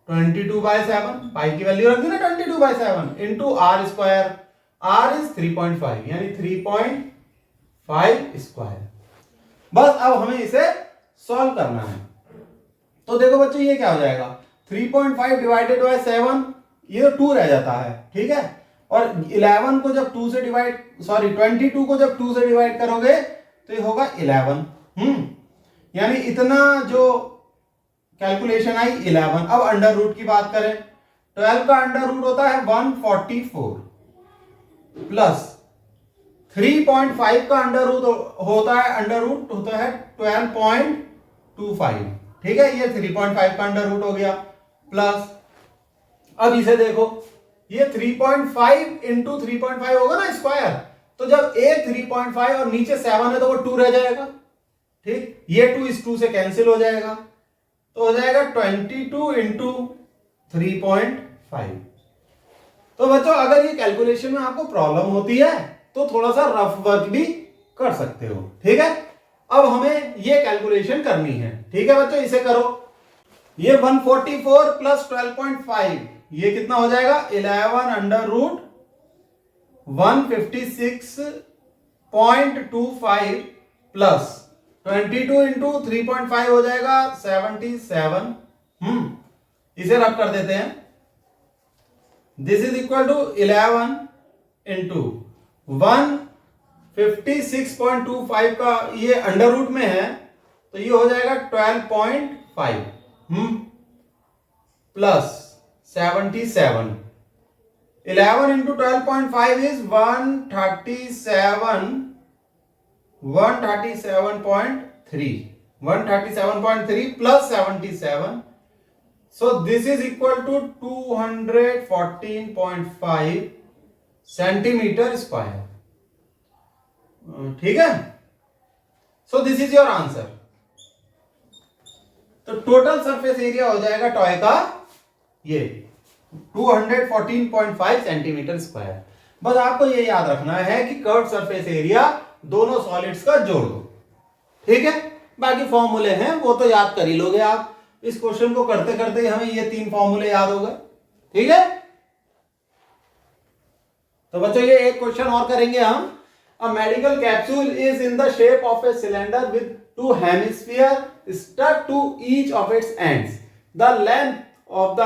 22/7, pi की वैल्यू रख दी ना 22/7 into R square, R is 3.5 यानी 3.5 स्क्वायर। बस अब हमें इसे सॉल्व करना है। तो देखो बच्चों ये क्या हो जाएगा, 3.5 डिवाइडेड बाय 7, ये 2 रह जाता है, ठीक है। और 11 को जब 2 से डिवाइड, सॉरी 22 को जब 2 से डिवाइड करोगे तो ये होगा 11, यानी इतना जो कैलकुलेशन आई 11। अब अंडर रूट की बात करें, 12 का अंडर रूट होता है 144 प्लस 3.5 का अंडर रूट होता है 12.25। ठीक है, ये 3.5 का अंडर रूट हो गया प्लस, अब इसे देखो, ये 3.5 इंटू 3.5 होगा ना स्क्वायर, तो जब एक 3.5 और नीचे 7 है तो वो 2 रह जाएगा। ठीक, ये 2 इस 2 से कैंसिल हो जाएगा, तो हो जाएगा 22 इंटू 3.5। तो बच्चों अगर ये कैलकुलेशन में आपको प्रॉब्लम होती है तो थोड़ा सा रफ वर्क भी कर सकते हो। ठीक है, अब हमें ये कैलकुलेशन करनी है। ठीक है बच्चों, इसे करो। ये 144 प्लस 12.5 ये कितना हो जाएगा, 11 अंडर रूट 156.25 प्लस 22 इंटू 3.5 हो जाएगा 77। इसे रब कर देते हैं। This is equal to 11 into 156.25 का ये अंडर रूट में है तो ये हो जाएगा 12.5 plus 77। 11 into 12.5 is 137.3 plus 77, so this is equal to 214.5 centimetre square. ठीक है, सो दिस इज योर आंसर। तो टोटल सरफेस एरिया हो जाएगा टॉय का ये 214.5 सेंटीमीटर स्क्वायर। बस आपको ये याद रखना है कि कर्व सरफेस एरिया दोनों सॉलिड्स का जोड़ दो। ठीक है, बाकी फॉर्मूले हैं वो तो याद कर ही लोगे आप। इस क्वेश्चन को करते करते ही हमें ये 3 फॉर्मूले याद हो गए। ठीक है, तो बच्चों ये एक क्वेश्चन और करेंगे हम। A medical capsule is in the shape of a cylinder with 2 hemisphere stuck to each of its ends. The length of the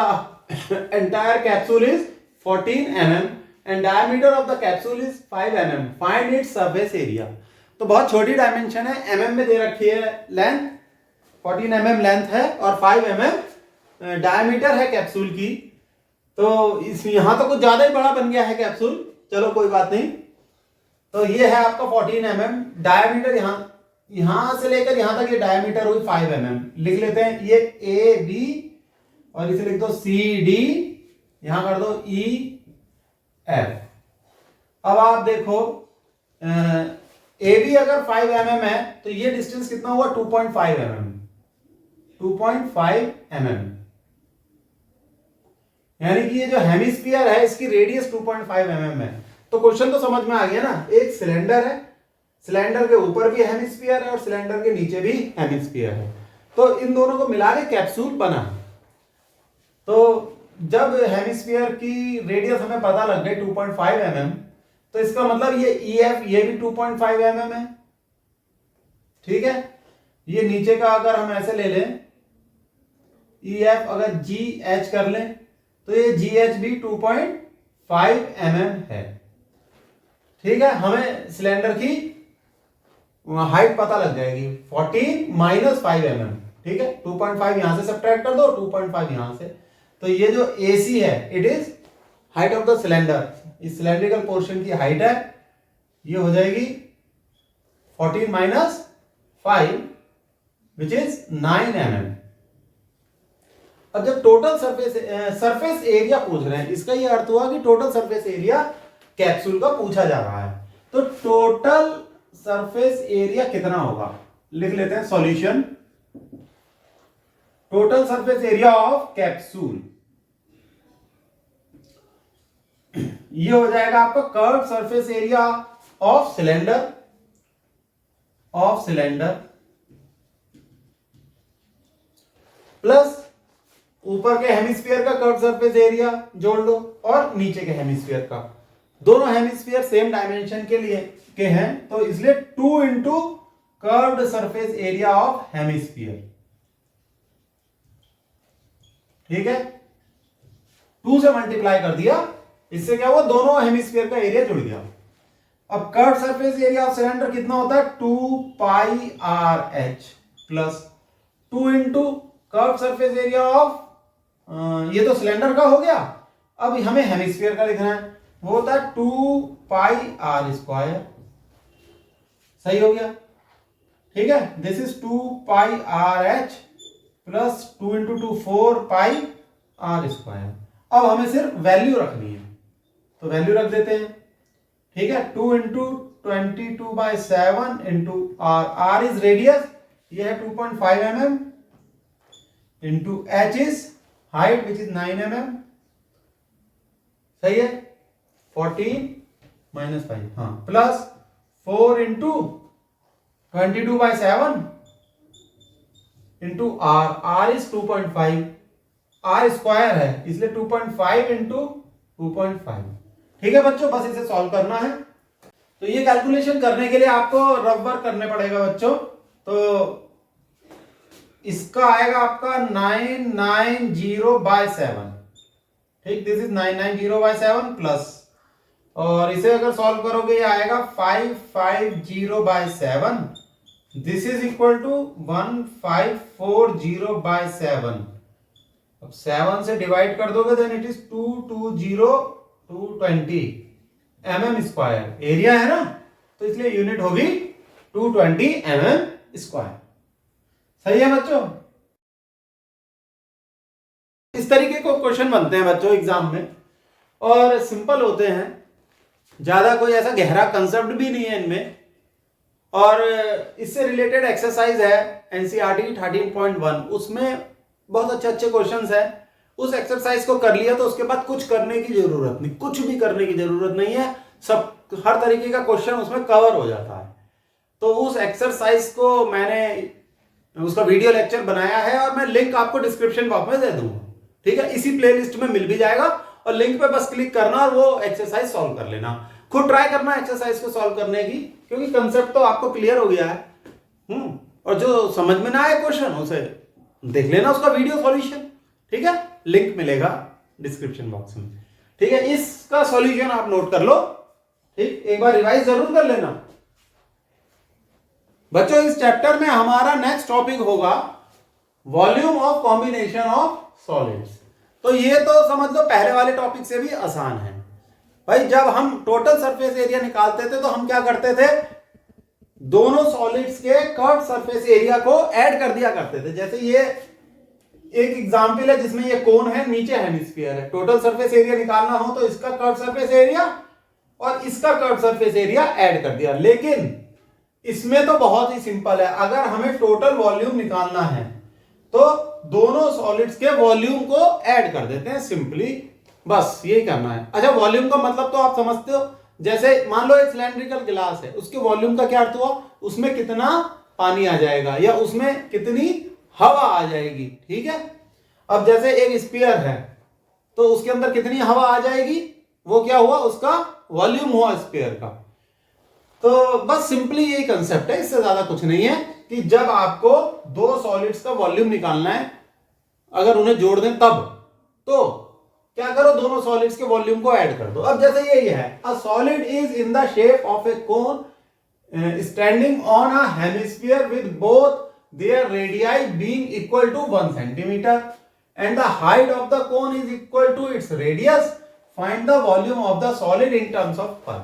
entire capsule is 14 mm and diameter of the capsule is 5 mm. Find its surface area. तो बहुत छोटी dimension है, mm में दे रखी है length, 14 mm length है और 5 mm diameter है कैप्सूल की। तो इस यहां तो कुछ ज्यादा ही बड़ा बन गया है कैप्सूल, चलो कोई बात नहीं। तो ये है आपका 14 mm डायमीटर, यहां से लेकर यहां तक ये डायमीटर हुई 5 mm। लिख लेते हैं ये ए बी और इसे लिख दो सी डी, यहां कर दो ई एफ। अब आप देखो ए बी अगर 5 mm है तो ये डिस्टेंस कितना हुआ 2.5 mm। 2.5 mm यानी कि ये जो हेमिस्फीयर है इसकी रेडियस 2.5 mm है। तो क्वेश्चन तो समझ में आ गया ना, एक सिलेंडर है, सिलेंडर के ऊपर भी हेमिस्फीयर है और सिलेंडर के नीचे भी हेमिस्फीयर है, तो इन दोनों को मिला के कैप्सूल बना। तो जब हेमिस्फीयर की रेडियस हमें पता लग गई 2.5 mm, तो इसका मतलब ये EF ये भी 2.5 mm है। ठीक है, ये नीचे का अगर हम ऐसे ले लें EF अगर GH कर लें तो ये GH भी 2.5 mm है। ठीक है, हमें सिलेंडर की हाइट पता लग जाएगी 14 माइनस 5 mm। ठीक है, 2.5 यहां से सब्ट्रैक्ट कर दो, 2.5 यहां से, तो ये जो AC है it is height of the cylinder, इस सिलेंड्रिकल पोर्शन की हाइट है, ये हो जाएगी 14 माइनस 5 विच इज 9 mm। अब जब टोटल सरफेस एरिया पूछ रहे हैं, इसका ये अर्थ हुआ कि टोटल सरफेस एरिया कैप्सूल का पूछा जा रहा है। तो टोटल सरफेस एरिया कितना होगा, लिख लेते हैं solution. Total surface area of capsule ये हो जाएगा आपका curve surface area of cylinder plus ऊपर के हेमिस्फीयर का कर्व सरफेस एरिया जोड़ लो और नीचे के हेमिस्फीयर का। दोनों हेमिस्फीयर सेम डायमेंशन के हैं तो इसलिए 2 into curved surface area of hemisphere. ठीक है, 2 से मल्टीप्लाई कर दिया, इससे क्या हुआ दोनों हेमिस्फीयर का एरिया जुड़ गया। अब curve surface area of cylinder कितना होता है 2 pi R H plus 2 into curve surface area of ये तो सिलेंडर का हो गया, अब हमें हेमिस्फीयर का लिखना है, वो होता है 2 पाई आर स्क्वायर सही हो गया, ठीक है। This is 2 pi R H plus 2 into 2 4 pi R square. अब हमें सिर्फ वैल्यू रखनी है, तो वैल्यू रख देते हैं, ठीक है। 2 into 22/7 into R, R is radius, ये है 2.5 mm, into H is height which is 9 mm, सही है। 14 माइनस 5, हाँ, plus 4 into 22/7 into R, R is 2.5, R square है इसलिए 2.5 इंटू 2.5, ठीक है बच्चों। बस इसे सॉल्व करना है। तो ये कैलकुलेशन करने के लिए आपको रफ वर्क करने पड़ेगा बच्चों। तो इसका आएगा आपका 990/7, ठीक, दिस इज 990/7 प्लस, और इसे अगर सॉल्व करोगे ये आएगा 550/7, दिस इज इक्वल टू 1540/7। अब 7 से डिवाइड कर दोगे then it is 220 mm square, area है ना, तो इसलिए यूनिट होगी 220 mm स्क्वायर। सही है बच्चों। इस तरीके को क्वेश्चन बनते हैं बच्चों एग्जाम में, और सिंपल होते हैं, ज्यादा कोई ऐसा गहरा कंसेप्ट भी नहीं है इनमें। और इससे रिलेटेड एक्सरसाइज है एनसीईआरटी 13.1, उसमें बहुत अच्छे अच्छे क्वेश्चंस हैं। उस एक्सरसाइज को कर लिया तो उसके बाद कुछ करने की जरूरत नहीं, कुछ भी करने की जरूरत नहीं है, सब हर तरीके का क्वेश्चन उसमें कवर हो जाता है। तो उस एक्सरसाइज को मैंने उसका वीडियो लेक्चर बनाया है और मैं लिंक आपको डिस्क्रिप्शन बॉक्स में दे दूंगा, ठीक है। इसी प्लेलिस्ट में मिल भी जाएगा, और लिंक पे बस क्लिक करना और वो एक्सरसाइज सॉल्व कर लेना। खुद ट्राई करना एक्सरसाइज को सॉल्व करने की, क्योंकि कंसेप्ट तो आपको क्लियर हो गया है। और जो समझ में ना आए क्वेश्चन उसे देख लेना उसका वीडियो सॉल्यूशन, ठीक है, लिंक मिलेगा डिस्क्रिप्शन बॉक्स में, ठीक है। इसका सॉल्यूशन आप नोट कर लो, ठीक, एक बार रिवाइज जरूर कर लेना बच्चों। इस चैप्टर में हमारा नेक्स्ट टॉपिक होगा volume of combination of solids. तो ये तो समझ लो पहले वाले टॉपिक से भी आसान है भाई। जब हम टोटल सरफेस एरिया निकालते थे तो हम क्या करते थे, दोनों सॉलिड्स के कर्व सरफेस एरिया को ऐड कर दिया करते थे। जैसे ये एक एग्जांपल है जिसमें ये कोन है, नीचे हेमिस्फीयर है। टोटल सरफेस एरिया निकालना हो तो इसका कर्व सरफेस एरिया और इसका कर्व सरफेस एरिया ऐड कर दिया। लेकिन इसमें तो बहुत ही सिंपल है, अगर हमें टोटल वॉल्यूम निकालना है तो दोनों सॉलिड्स के वॉल्यूम को ऐड कर देते हैं सिंपली, बस यही करना है। अच्छा, वॉल्यूम का मतलब तो आप समझते हो, जैसे मान लो एक सिलेंड्रिकल गिलास है, उसके वॉल्यूम का क्या अर्थ हुआ, उसमें कितना पानी आ जाएगा या उसमें कितनी हवा आ जाएगी, ठीक है। अब जैसे एक स्फीयर है तो उसके अंदर कितनी हवा आ जाएगी, वो क्या हुआ, उसका वॉल्यूम हुआ स्फीयर का। तो बस सिंपली यही कंसेप्ट है, इससे ज्यादा कुछ नहीं है कि जब आपको दो सॉलिड्स का वॉल्यूम निकालना है, अगर उन्हें जोड़ दें तब, तो क्या करो, दोनों सॉलिड्स के वॉल्यूम को ऐड कर दो। अब जैसे यही है, a solid is in the shape of A cone standing on a hemisphere with both their radii being equal to 1 centimeter and the height of the cone is equal to its radius. Find the volume of the solid in terms of pulp.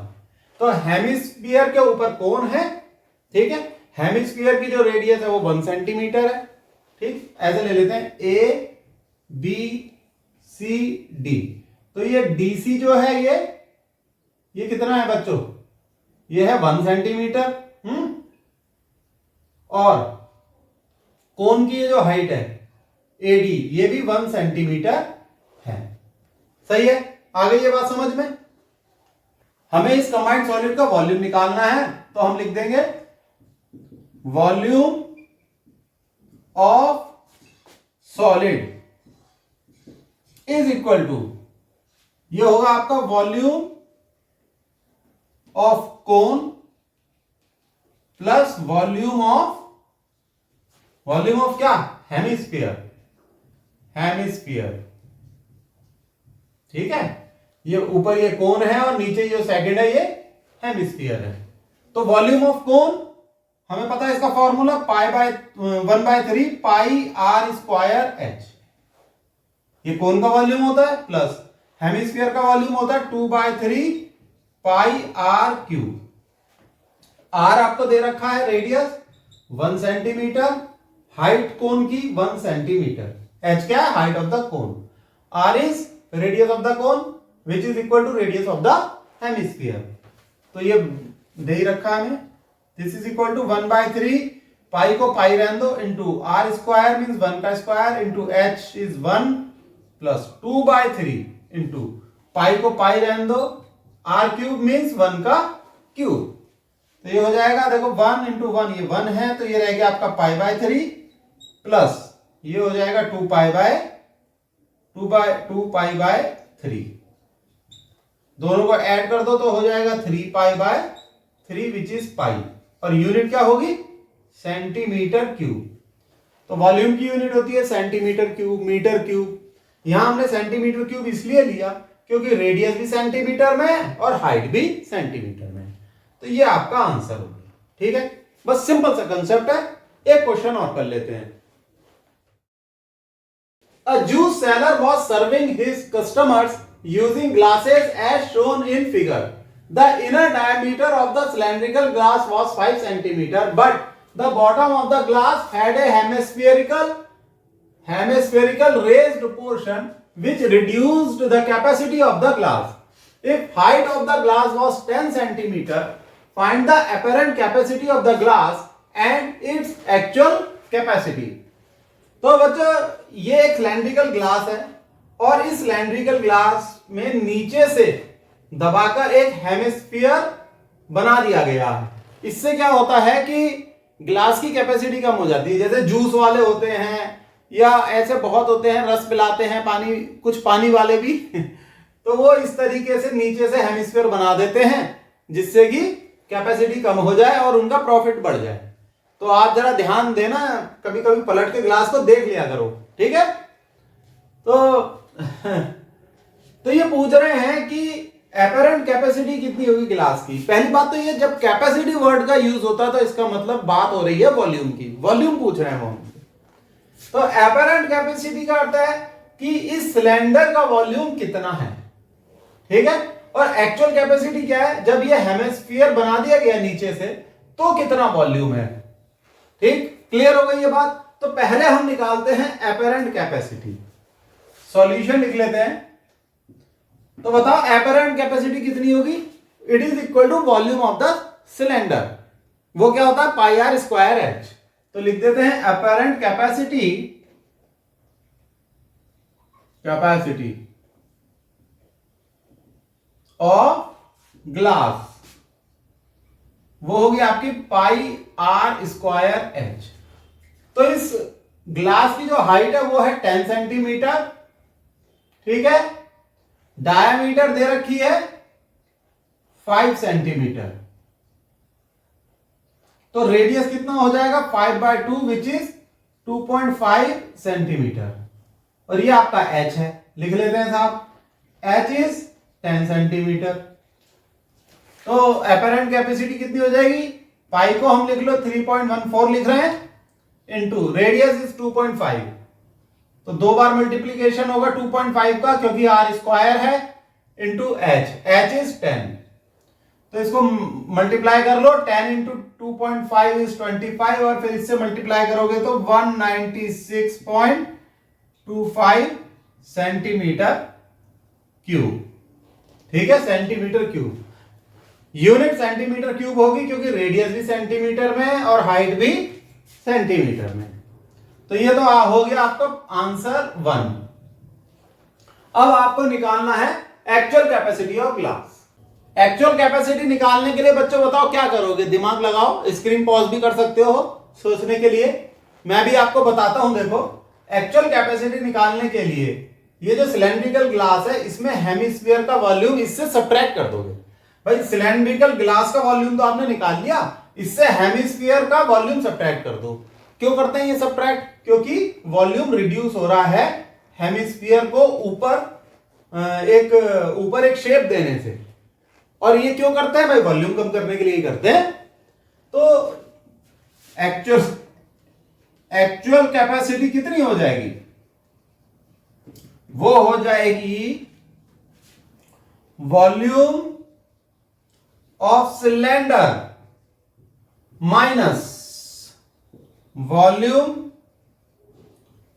तो hemisphere के ऊपर कोन है, ठीक है, hemisphere की जो radius है वो 1 सेंटीमीटर है, ठीक। ऐसे ले लेते हैं ए बी सी डी। तो ये डीसी जो है ये कितना है बच्चों, ये है 1 सेंटीमीटर। और कोन की ये जो हाइट है एडी, ये भी 1 सेंटीमीटर है, सही है। आ गई ये बात समझ में। हमें इस कंबाइंड सॉलिड का वॉल्यूम निकालना है, तो हम लिख देंगे volume of solid is equal to, ये होगा आपका volume of cone plus volume of क्या, हेमिस्फीयर, ठीक है। ये ऊपर ये कोन है और नीचे जो सेकंड है ये हेमिस्फीयर है। तो वॉल्यूम ऑफ कोन हमें पता है, इसका formula ⅓ pi R square H. ये कोन का वॉल्यूम होता है, प्लस हेमिस्फीयर का वॉल्यूम होता है 2/3 पाई आर क्यूब। आर आपको दे रखा है रेडियस 1 सेंटीमीटर, हाइट कोन की 1 सेंटीमीटर, एच क्या है height of the cone, R is radius of the cone which is equal to radius of the hemisphere. तो ये दे ही रखा है हमें, this is equal to 1/3 pi को पाई रहने दो इंटू आर स्क्वायर मीन्स 1 का square into H is 1 plus 2/3 into pi को पाई रहने दो, आर क्यूब मीन्स 1 का क्यूब। तो ये हो जाएगा देखो 1 इंटू 1 ये 1 है, तो ये रह गया आपका π/3 प्लस ये हो जाएगा 2π/3, दोनों को ऐड कर दो तो हो जाएगा 3π/3 विच इज पाई, और यूनिट क्या होगी सेंटीमीटर क्यूब। तो वॉल्यूम की यूनिट होती है सेंटीमीटर क्यूब, मीटर क्यूब। यहां हमने सेंटीमीटर क्यूब इसलिए लिया क्योंकि रेडियस भी सेंटीमीटर में और हाइट भी सेंटीमीटर में। तो ये आपका आंसर होगा। ठीक है, बस सिंपल सा कंसेप्ट है। एक क्वेश्चन और कर लेते हैं। A juice seller was serving his customers using glasses as shown in figure. The inner diameter of the cylindrical glass was 5 cm, but the bottom of the glass had a hemispherical raised portion which reduced the capacity of the glass. If height of the glass was 10 cm, find the apparent capacity of the glass and its actual capacity. तो बच्चों ये एक cylindrical glass है और इस cylindrical glass में नीचे से दबाकर एक हेमिस्फीयर बना दिया गया है। इससे क्या होता है कि ग्लास की कैपेसिटी कम हो जाती है। जैसे जूस वाले होते हैं या ऐसे बहुत होते हैं, रस पिलाते हैं, पानी, कुछ पानी वाले भी तो वो इस तरीके से नीचे से हेमिस्फीयर बना देते हैं जिससे कि कैपेसिटी कम हो जाए और उनका प्रॉफिट बढ़ जाए। तो आप जरा ध्यान देना, कभी कभी पलट के ग्लास को देख लिया करो, ठीक है। तो ये पूछ रहे हैं कि एपरेंट कैपेसिटी कितनी होगी ग्लास की। पहली बात तो ये, जब कैपेसिटी वर्ड का यूज होता है तो इसका मतलब बात हो रही है वॉल्यूम की, वॉल्यूम पूछ रहे हैं वो। तो एपरेंट कैपेसिटी का अर्थ है कि इस सिलेंडर का वॉल्यूम कितना है, ठीक है। और एक्चुअल कैपेसिटी क्या है, जब ये हेमिस्फीयर बना दिया गया नीचे से तो कितना वॉल्यूम है। ठीक, क्लियर हो गई ये बात। तो पहले हम निकालते हैं एपरेंट कैपेसिटी। सॉल्यूशन लिख लेते हैं। तो बताओ एपरेंट कैपेसिटी कितनी होगी। It is equal to volume of the cylinder. वो क्या होता है πr²h। तो लिख देते हैं एपरेंट कैपेसिटी ऑफ ग्लास, वो होगी आपकी πr²h। तो इस ग्लास की जो हाइट है वो है 10 सेंटीमीटर, ठीक है। डायमीटर दे रखी है 5 सेंटीमीटर। तो रेडियस कितना हो जाएगा 5/2 विच इज 2.5 सेंटीमीटर। और ये आपका h है, लिख लेते हैं साहब, h इज 10 सेंटीमीटर। तो एपरेंट कैपेसिटी कितनी हो जाएगी, पाई को हम लिख लो 3.14 लिख रहे हैं, इंटू रेडियस इज 2.5। तो दो बार मल्टीप्लीकेशन होगा 2.5 का क्योंकि r स्क्वायर है, इंटू h इज 10। तो इसको मल्टीप्लाई कर लो, 10 इंटू 2.5 इज 25 और फिर इससे मल्टीप्लाई करोगे तो 196.25 सेंटीमीटर क्यूब, ठीक है। Centimetre cube, unit centimetre cube होगी क्योंकि रेडियस भी सेंटीमीटर में और हाइट भी सेंटीमीटर में। तो ये तो हो गया आपका आंसर 1। अब आपको निकालना है actual capacity of glass. Actual capacity निकालने के लिए बच्चों बताओ क्या करोगे, दिमाग लगाओ, स्क्रीन पॉज भी कर सकते हो सोचने के लिए, मैं भी आपको बताता हूं। देखो एक्चुअल कैपेसिटी निकालने के लिए ये जो सिलेंड्रिकल ग्लास है इसमें हेमिस्फीयर का वॉल्यूम इससे सब्ट्रैक्ट कर दोगे। भाई सिलेंड्रिकल ग्लास का वॉल्यूम तो आपने निकाल लिया, इससे हेमिस्फीयर का वॉल्यूम सब्ट्रैक्ट कर दो। क्यों करते हैं ये सब्ट्रैक्ट, क्योंकि वॉल्यूम रिड्यूस हो रहा है हेमिस्फीयर को ऊपर एक शेप देने से। और ये क्यों करते हैं भाई, वॉल्यूम कम करने के लिए करते हैं। तो एक्चुअल कैपेसिटी कितनी हो जाएगी, वो हो जाएगी volume of cylinder minus volume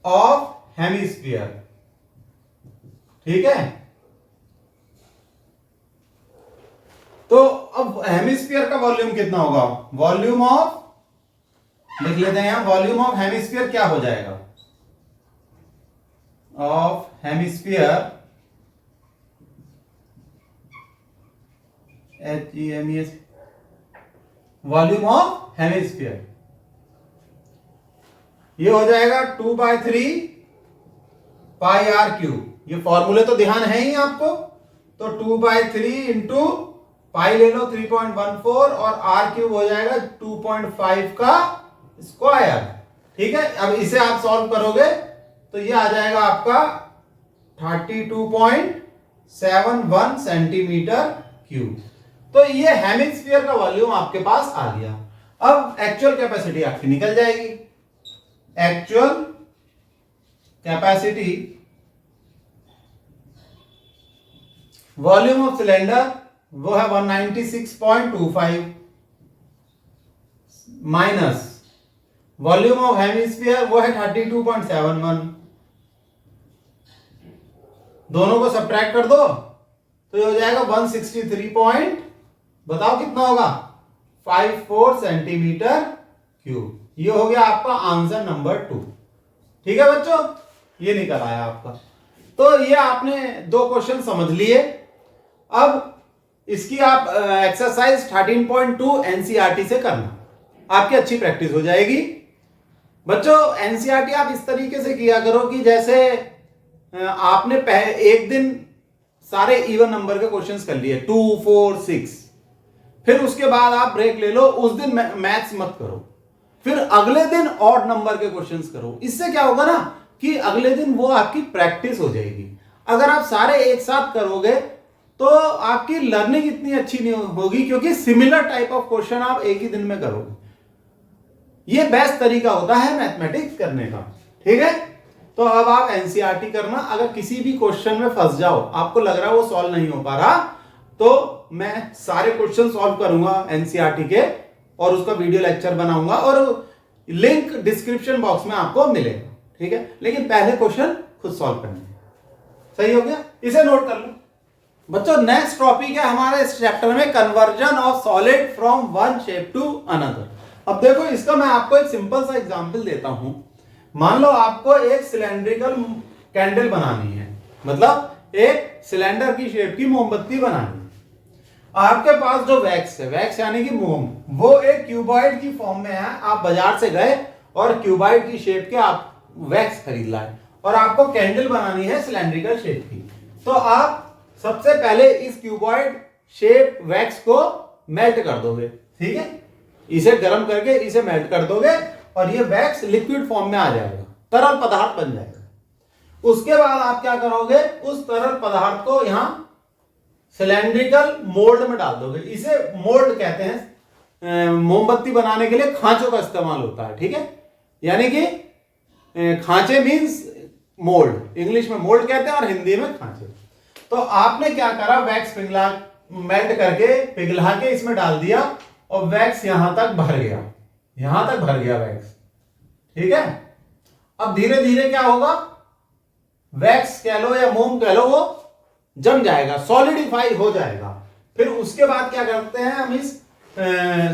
of hemisphere. ठीक है, तो अब हेमिस्फीयर का वॉल्यूम कितना होगा? वॉल्यूम ऑफ, लिख लेते हैं यहां, वॉल्यूम ऑफ हेमिस्फीयर क्या हो जाएगा? Of hemisphere, HEMES, volume of hemisphere ये हो जाएगा 2/3 पाई आर क्यूब। ये फॉर्मूले तो ध्यान है ही आपको, तो 2/3 इंटू पाई ले लो 3.14 और आर क्यूब हो जाएगा 2.5 का स्क्वायर। ठीक है, अब इसे आप सॉल्व करोगे तो ये आ जाएगा आपका 32.71 सेंटीमीटर क्यूब। तो ये हेमिस्फीयर का वॉल्यूम आपके पास आ गया। अब एक्चुअल कैपेसिटी आपकी निकल जाएगी। Actual capacity, volume of cylinder वो है 196.25 माइनस वॉल्यूम ऑफ हेमिस्फीयर वो है 32.71। दोनों को सब्ट्रैक्ट कर दो तो ये हो जाएगा 163 बताओ कितना होगा? 54 सेंटीमीटर क्यूब। ये हो गया आपका आंसर नंबर 2। ठीक है बच्चों, ये निकल आया आपका। तो ये आपने 2 क्वेश्चन समझ लिए। अब इसकी आप एक्सरसाइज 13.2 एनसीईआरटी से करना, आपकी अच्छी प्रैक्टिस हो जाएगी। बच्चों एनसीईआरटी आप इस तरीके से किया करो कि जैसे आपने एक दिन सारे इवन नंबर के क्वेश्चंस कर लिए 2, 4, 6, फिर उसके बाद आप ब्रेक ले लो, उस दिन मैथ्स मत करो, फिर अगले दिन ऑड नंबर के क्वेश्चंस करो। इससे क्या होगा ना कि अगले दिन वो आपकी प्रैक्टिस हो जाएगी। अगर आप सारे एक साथ करोगे तो आपकी लर्निंग इतनी अच्छी नहीं होगी, क्योंकि सिमिलर टाइप ऑफ क्वेश्चन आप एक ही दिन में करोगे। ये बेस्ट तरीका होता है मैथमेटिक्स करने का। ठीक है, तो अब आप एनसीईआरटी करना। अगर किसी भी क्वेश्चन में फंस जाओ, आपको लग रहा है वो सॉल्व नहीं हो पा रहा, तो मैं सारे क्वेश्चन सॉल्व करूंगा एनसीईआरटी के और उसका वीडियो लेक्चर बनाऊंगा और लिंक डिस्क्रिप्शन बॉक्स में आपको मिलेगा। ठीक है, लेकिन पहले क्वेश्चन खुद सॉल्व करने। सही हो गया, इसे नोट कर लो बच्चों। नेक्स्ट टॉपिक है हमारे इस चैप्टर में conversion of solid from one shape to another. अब देखो इसका मैं आपको एक सिंपल सा एग्जांपल देता हूं। मान लो आपको एक सिलेंड्रिकल कैंडल बनानी है, मतलब एक सिलेंडर की शेप की मोमबत्ती बनानी है। आपके पास जो वैक्स है, वैक्स यानी कि मोम, वो एक क्यूबॉइड की फॉर्म में है। आप बाजार से गए और क्यूबॉइड की शेप के आप वैक्स खरीद लाए और आपको कैंडल बनानी है सिलेंड्रिकल शेप की। तो आप सबसे पहले इस क्यूबॉइड शेप वैक्स को मेल्ट कर दोगे। ठीक है, इसे गर्म करके इसे मेल्ट कर दोगे और ये वैक्स लिक्विड फॉर्म में आ जाएगा, तरल पदार्थ बन जाएगा। उसके बाद आप क्या करोगे, उस तरल पदार्थ को यहां सिलेंड्रिकल मोल्ड में डाल दोगे। इसे मोल्ड कहते हैं। मोमबत्ती बनाने के लिए खांचों का इस्तेमाल होता है। ठीक है, यानी कि खांचे मींस मोल्ड, इंग्लिश में मोल्ड कहते हैं और हिंदी में खांचे। तो आपने क्या करा, वैक्स पिघला, मेल्ट करके पिघला के इसमें डाल दिया और वैक्स यहां तक भर गया, यहां तक भर गया वैक्स। ठीक है, अब धीरे धीरे क्या होगा, वैक्स कह लो या मोम कह लो, वो जम जाएगा, सॉलिडिफाई हो जाएगा। फिर उसके बाद क्या करते हैं, हम इस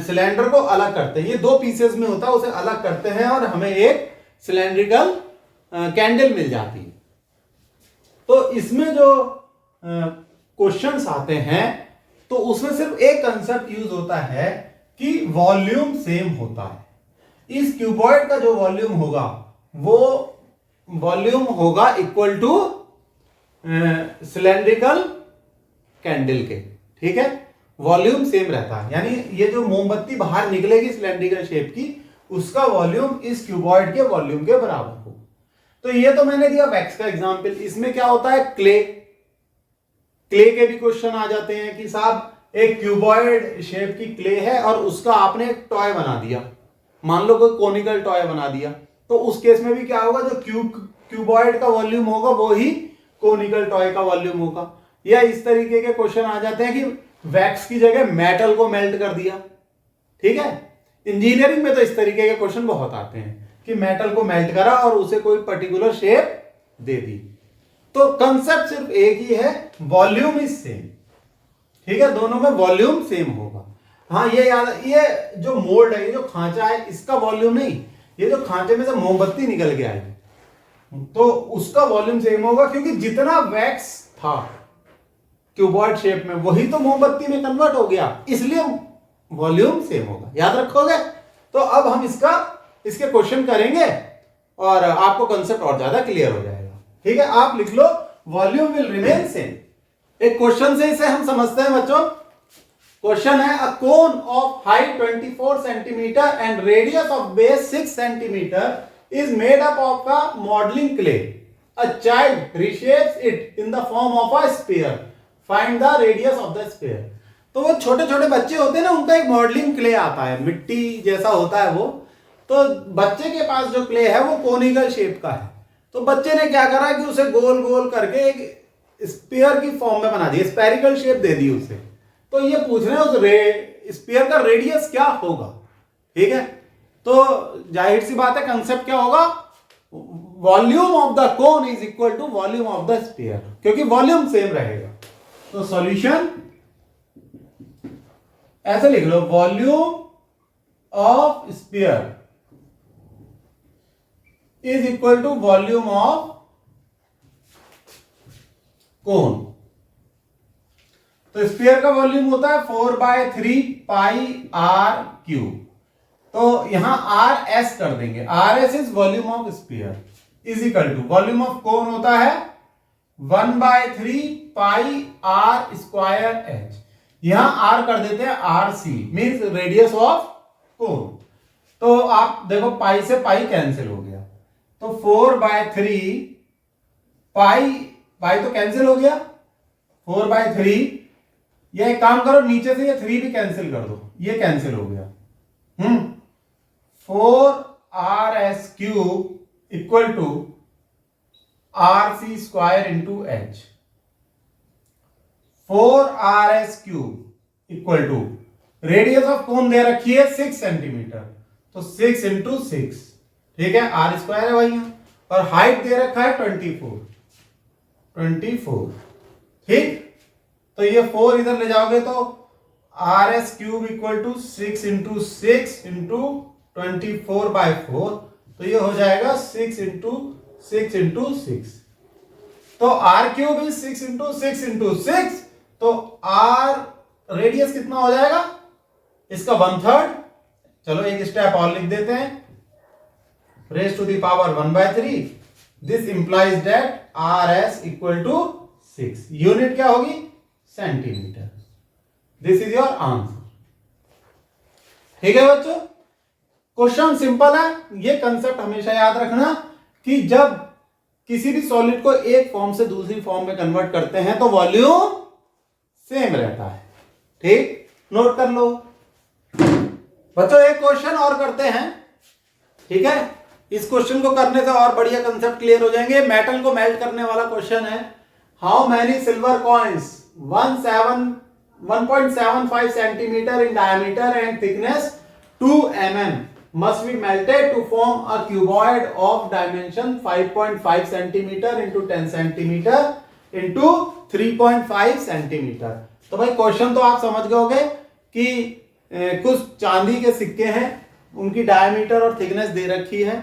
सिलेंडर को अलग करते हैं। ये 2 पीसेस में होता है, उसे अलग करते हैं और हमें एक सिलेंड्रिकल कैंडल मिल जाती है। तो इसमें जो क्वेश्चंस आते हैं तो उसमें सिर्फ एक कंसेप्ट यूज होता है कि वॉल्यूम सेम होता है। इस क्यूबॉइड का जो वॉल्यूम होगा वो वॉल्यूम होगा इक्वल टू सिलेंड्रिकल कैंडल के। ठीक है, वॉल्यूम सेम रहता है, यानी ये जो मोमबत्ती बाहर निकलेगी सिलेंड्रिकल शेप की, उसका वॉल्यूम इस क्यूबॉइड के वॉल्यूम के बराबर हो। तो ये तो मैंने दिया वैक्स का एग्जांपल। इसमें क्या होता है, क्ले के भी क्वेश्चन आ जाते हैं कि साहब एक क्यूबॉइड शेप की क्ले है और उसका आपने एक टॉय बना दिया, मान लो कोई कोनिकल टॉय बना दिया, तो उस केस में भी क्या होगा, जो क्यूबॉइड का वॉल्यूम होगा वो ही कोनिकल टॉय का वॉल्यूम होगा। या इस तरीके के क्वेश्चन आ जाते हैं कि वैक्स की जगह मेटल को मेल्ट कर दिया। ठीक है, इंजीनियरिंग में तो इस तरीके के क्वेश्चन बहुत आते हैं कि मेटल को मेल्ट करा और उसे कोई पर्टिकुलर शेप दे दी। तो कंसेप्ट सिर्फ एक ही है, वॉल्यूम इज सेम। ठीक है, दोनों में वॉल्यूम सेम होगा। हाँ ये याद, ये जो मोल्ड है, ये जो खांचा है, इसका वॉल्यूम नहीं, ये जो खांचे में से मोमबत्ती निकल के आई तो उसका वॉल्यूम सेम होगा, क्योंकि जितना वैक्स था क्यूबॉइड शेप में वही तो मोमबत्ती में कन्वर्ट हो गया, इसलिए वॉल्यूम सेम होगा। याद रखोगे? तो अब हम इसके क्वेश्चन करेंगे और आपको कंसेप्ट और ज्यादा क्लियर हो जाएगा। ठीक है, आप लिख लो वॉल्यूम विल रिमेन सेम। एक क्वेश्चन से इसे हम समझते हैं बच्चों। क्वेश्चन है, a cone of height 24 centimetre and radius of base 6 centimetre is made up of a modeling clay. A child reshapes it in the form of a sphere. Find the radius of the sphere. तो वो छोटे छोटे बच्चे होते हैं ना, उनका एक मॉडलिंग क्ले आता है, मिट्टी जैसा होता है वो। तो बच्चे के पास जो क्ले है वो कोनिकल शेप का है। तो बच्चे ने क्या करा कि उसे गोल गोल करके एक स्फीयर की फॉर्म में बना दिया, स्फेरिकल शेप दे दी उसे। तो ये पूछ रहे हैं उस स्फीयर का रेडियस क्या होगा। ठीक है, तो जाहिर सी बात है कंसेप्ट क्या होगा, volume of the cone is equal to volume of the sphere, क्योंकि वॉल्यूम सेम रहेगा। तो सॉल्यूशन ऐसे लिख लो, volume of sphere is equal to volume of cone. तो स्फीयर का वॉल्यूम होता है 4/3 पाई आर क्यूब। तो यहां आर एस कर देंगे, R S is volume of sphere is equal to volume of cone होता है 1/3 पाई आर स्क्वायर एच। यहां आर कर देते हैं R C, means radius of cone. तो आप देखो पाई से पाई कैंसिल हो गया, तो 4/3 पाई तो कैंसिल हो गया, 4/3। ये एक काम करो, नीचे से ये 3 भी कैंसिल कर दो, ये कैंसिल हो गया। 4RS cube equal to RC square into H. 4RS cube equal to radius of cone दे रखी है 6 सेंटीमीटर, तो 6 इंटू 6। ठीक है, आर स्क्वायर है वही यहां, और हाइट दे रखा है 24। ठीक, तो ये 4 इधर ले जाओगे तो RS cube equal to 6 into 6 into 24/4, तो ये हो जाएगा 6 इंटू 6 इंटू 6। तो R cube is 6 into 6 into 6, तो R रेडियस कितना हो जाएगा इसका 1/3। चलो एक स्टेप और लिख देते हैं, raise to the power 1/3। This implies that RS equal to 6। Unit क्या होगी? Centimetre. This is your answer. ठीक है बच्चों, क्वेश्चन सिंपल है। ये कंसेप्ट हमेशा याद रखना कि जब किसी भी सॉलिड को एक फॉर्म से दूसरी फॉर्म में कन्वर्ट करते हैं तो वॉल्यूम सेम रहता है। ठीक, नोट कर लो बच्चों। एक क्वेश्चन और करते हैं, ठीक है। इस क्वेश्चन को करने से और बढ़िया कंसेप्ट क्लियर हो जाएंगे। मेटल को मेल्ट करने वाला क्वेश्चन है, how many silver coins 1.75 centimetre in diameter and thickness 2 mm must be melted to form a cuboid of dimension 5.5 centimeter into 10 centimeter into 3.5 centimeter। तो भाई क्वेश्चन तो आप समझ गए होंगे कि कुछ चांदी के सिक्के हैं, उनकी डायमीटर और थिकनेस दे रखी है,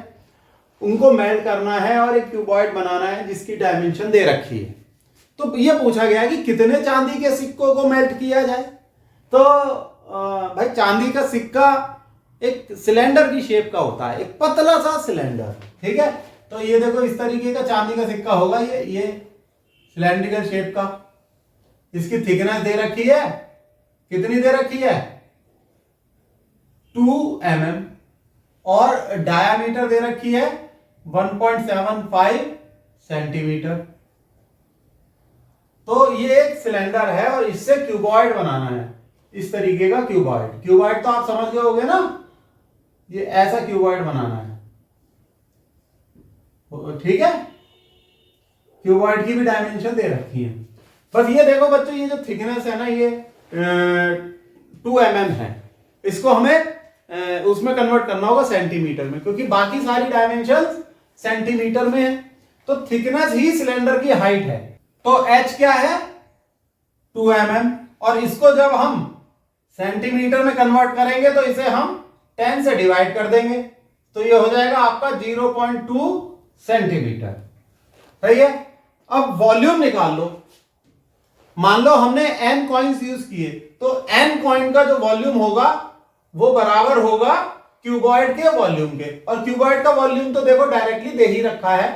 उनको मेल्ट करना है और एक क्यूबॉइड बनाना है जिसकी डायमेंशन दे रखी है। तो ये पूछा गया कि कितने चांदी के सिक्कों को मेल्ट किया जाए। तो भाई चांदी का सिक्का एक सिलेंडर की शेप का होता है, एक पतला सा सिलेंडर। ठीक है, तो ये देखो इस तरीके का चांदी का सिक्का होगा, ये सिलेंड्रिकल शेप का। इसकी थिकनेस दे रखी है, कितनी दे रखी है 2 mm, और डायामीटर दे रखी है 1.75 सेंटीमीटर। तो ये एक सिलेंडर है और इससे क्यूबॉइड बनाना है, इस तरीके का क्यूबॉइड। क्यूबॉइड तो आप समझ गए होंगे ना, ये ऐसा क्यूबॉइड बनाना है। ठीक है, क्यूबॉइड की भी डायमेंशन दे रखी है। बस ये देखो बच्चों, ये जो थिकनेस है ना, ये 2 mm है। इसको हमें उसमें कन्वर्ट करना होगा सेंटीमीटर में, क्योंकि बाकी सारी डायमेंशंस सेंटीमीटर में है। तो थिकनेस ही सिलेंडर की हाइट है। तो h क्या है 2 mm, और इसको जब हम सेंटीमीटर में कन्वर्ट करेंगे तो इसे हम 10 से डिवाइड कर देंगे, तो ये हो जाएगा आपका 0.2 सेंटीमीटर। सही है। अब वॉल्यूम निकाल लो। मान लो हमने n कॉइन्स यूज किए, तो n कॉइन का जो वॉल्यूम होगा वो बराबर होगा क्यूबॉइड के वॉल्यूम के, और क्यूबॉइड का वॉल्यूम तो देखो डायरेक्टली दे ही रखा है।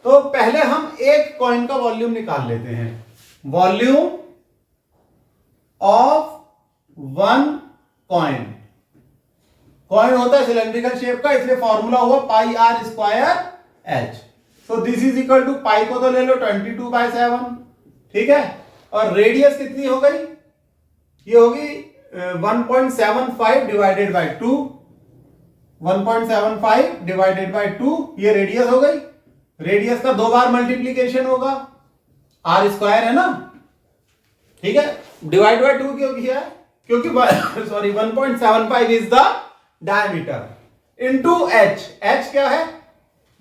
तो पहले हम एक कॉइन का वॉल्यूम निकाल लेते हैं। Volume of one coin, coin होता है सिलेंड्रिकल शेप का, इसलिए फॉर्मूला हुआ pi R square H. So this is equal to pi को तो ले लो 22/7, ठीक है। और रेडियस कितनी हो गई, ये होगी 1.75 डिवाइडेड बाय 2, 1.75 डिवाइडेड बाय 2, ये रेडियस हो गई। रेडियस का 2 बार मल्टीप्लीकेशन होगा, आर स्क्वायर है ना, ठीक है। डिवाइड बाय 2 क्यों किया है, क्योंकि sorry 1.75 is the diameter into h। h क्या है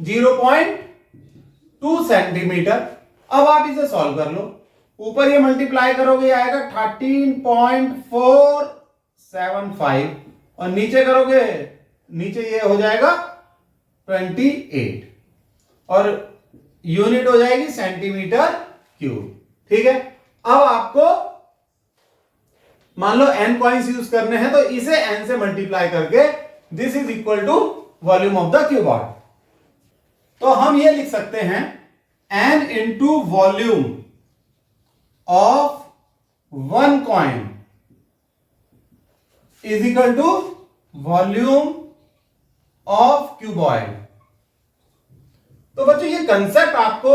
0.2 सेंटीमीटर। अब आप इसे सॉल्व कर लो, ऊपर ये मल्टीप्लाई करोगे आएगा 13.475, और नीचे करोगे, नीचे ये हो जाएगा 28, और यूनिट हो जाएगी सेंटीमीटर क्यूब, ठीक है। अब आपको मान लो n कॉइन्स यूज करने हैं, तो इसे n से मल्टीप्लाई करके this is equal to volume of the cuboid. तो हम ये लिख सकते हैं n into volume of one coin is equal to volume of cuboid. तो बच्चों ये कंसेप्ट आपको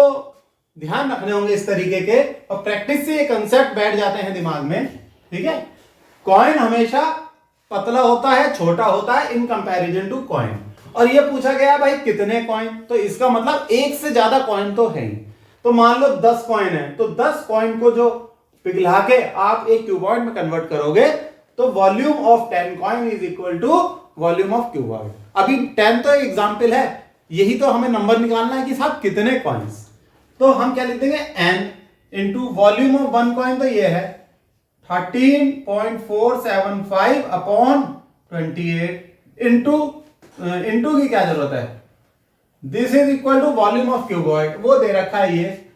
ध्यान रखने होंगे इस तरीके के, और प्रैक्टिस से ये कंसेप्ट बैठ जाते हैं दिमाग में, ठीक है। कॉइन हमेशा पतला होता है, छोटा होता है इन कंपैरिजन टू कॉइन। और ये पूछा गया भाई कितने कॉइन, तो इसका मतलब एक से ज्यादा कॉइन तो है ही। तो मान लो 10 कॉइन है, तो 10 कॉइन को जो पिघला के आप एक क्यूबॉइड में कन्वर्ट करोगे, तो volume of 10 coin is equal to volume of cuboid. अभी 10 तो एग्जाम्पल है, यही तो हमें नंबर निकालना है कि साहब कितने कॉइन्स। तो हम क्या लिख देंगे n into volume of one coin, तो ये है 13.475 अपॉन 28 इंटू की क्या जरूरत है, this is equal to volume of cuboid, वो दे रखा है ये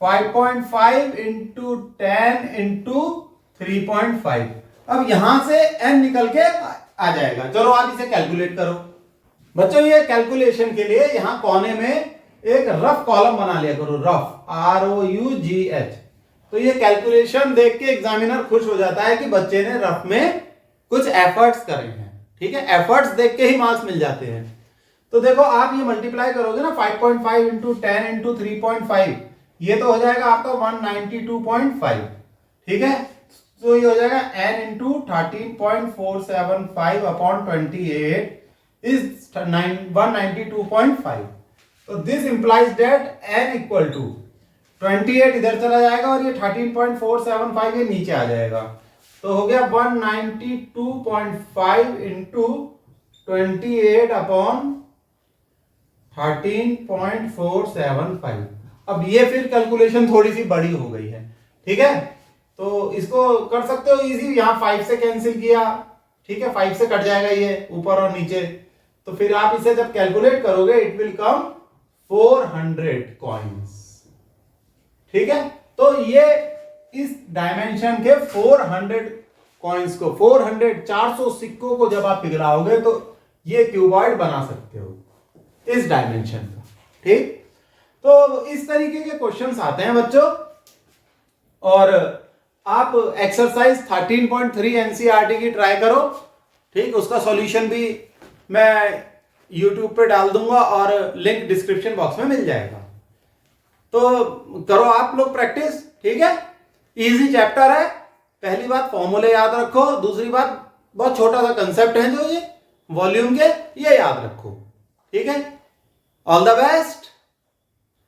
5.5 इंटू 10 इंटू 3.5। अब यहां से n निकल के आ जाएगा। चलो आप इसे कैलकुलेट करो। बच्चों ये कैलकुलेशन के लिए यहां कोने में एक रफ कॉलम बना लिया करो, रफ ROUGH। तो ये कैलकुलेशन देख के एग्जामिनर खुश हो जाता है कि बच्चे ने रफ में कुछ एफर्ट्स करे हैं, ठीक है। एफर्ट्स देख के ही मार्क्स मिल जाते हैं। तो देखो आप ये मल्टीप्लाई करोगे ना 5.5 इंटू 10 इंटू 3.5, ये तो हो जाएगा आपका 192.5, ठीक है। तो ये हो जाएगा n इंटू 13.475 अपॉन 28 इज 192.5। तो this implies that n equal to 28 इधर चला जाएगा, और ये 13.475 ये नीचे आ जाएगा, तो हो गया 192.5 इंटू 28 अपॉन 13.475। अब ये फिर कैलकुलेशन थोड़ी सी बड़ी हो गई है, ठीक है। तो इसको कर सकते हो इजी, यहाँ 5 से कैंसिल किया, ठीक है, 5 से कट जाएगा ये ऊपर और नीचे। तो फिर आप इसे जब कैलकुलेट करोगे इट विल कम 400 कॉइन्स, ठीक है। तो ये इस डायमेंशन के 400 कॉइन्स को 400 सिक्कों को जब आप पिघलाओगे तो ये क्यूबॉइड बना सकते हो इस डायमेंशन का, ठीक। तो इस तरीके के क्वेश्चंस आते हैं बच्चों। और आप एक्सरसाइज 13.3 एनसीईआरटी की ट्राई करो, ठीक। उसका सॉल्यूशन भी मैं यूट्यूब पे डाल दूंगा और लिंक डिस्क्रिप्शन बॉक्स में मिल जाएगा। तो करो आप लोग प्रैक्टिस, ठीक है। इजी चैप्टर है। पहली बात फॉर्मूले याद रखो, दूसरी बात बहुत छोटा सा कंसेप्ट है जो ये वॉल्यूम के, ये याद रखो, ठीक है। All the best,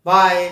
bye.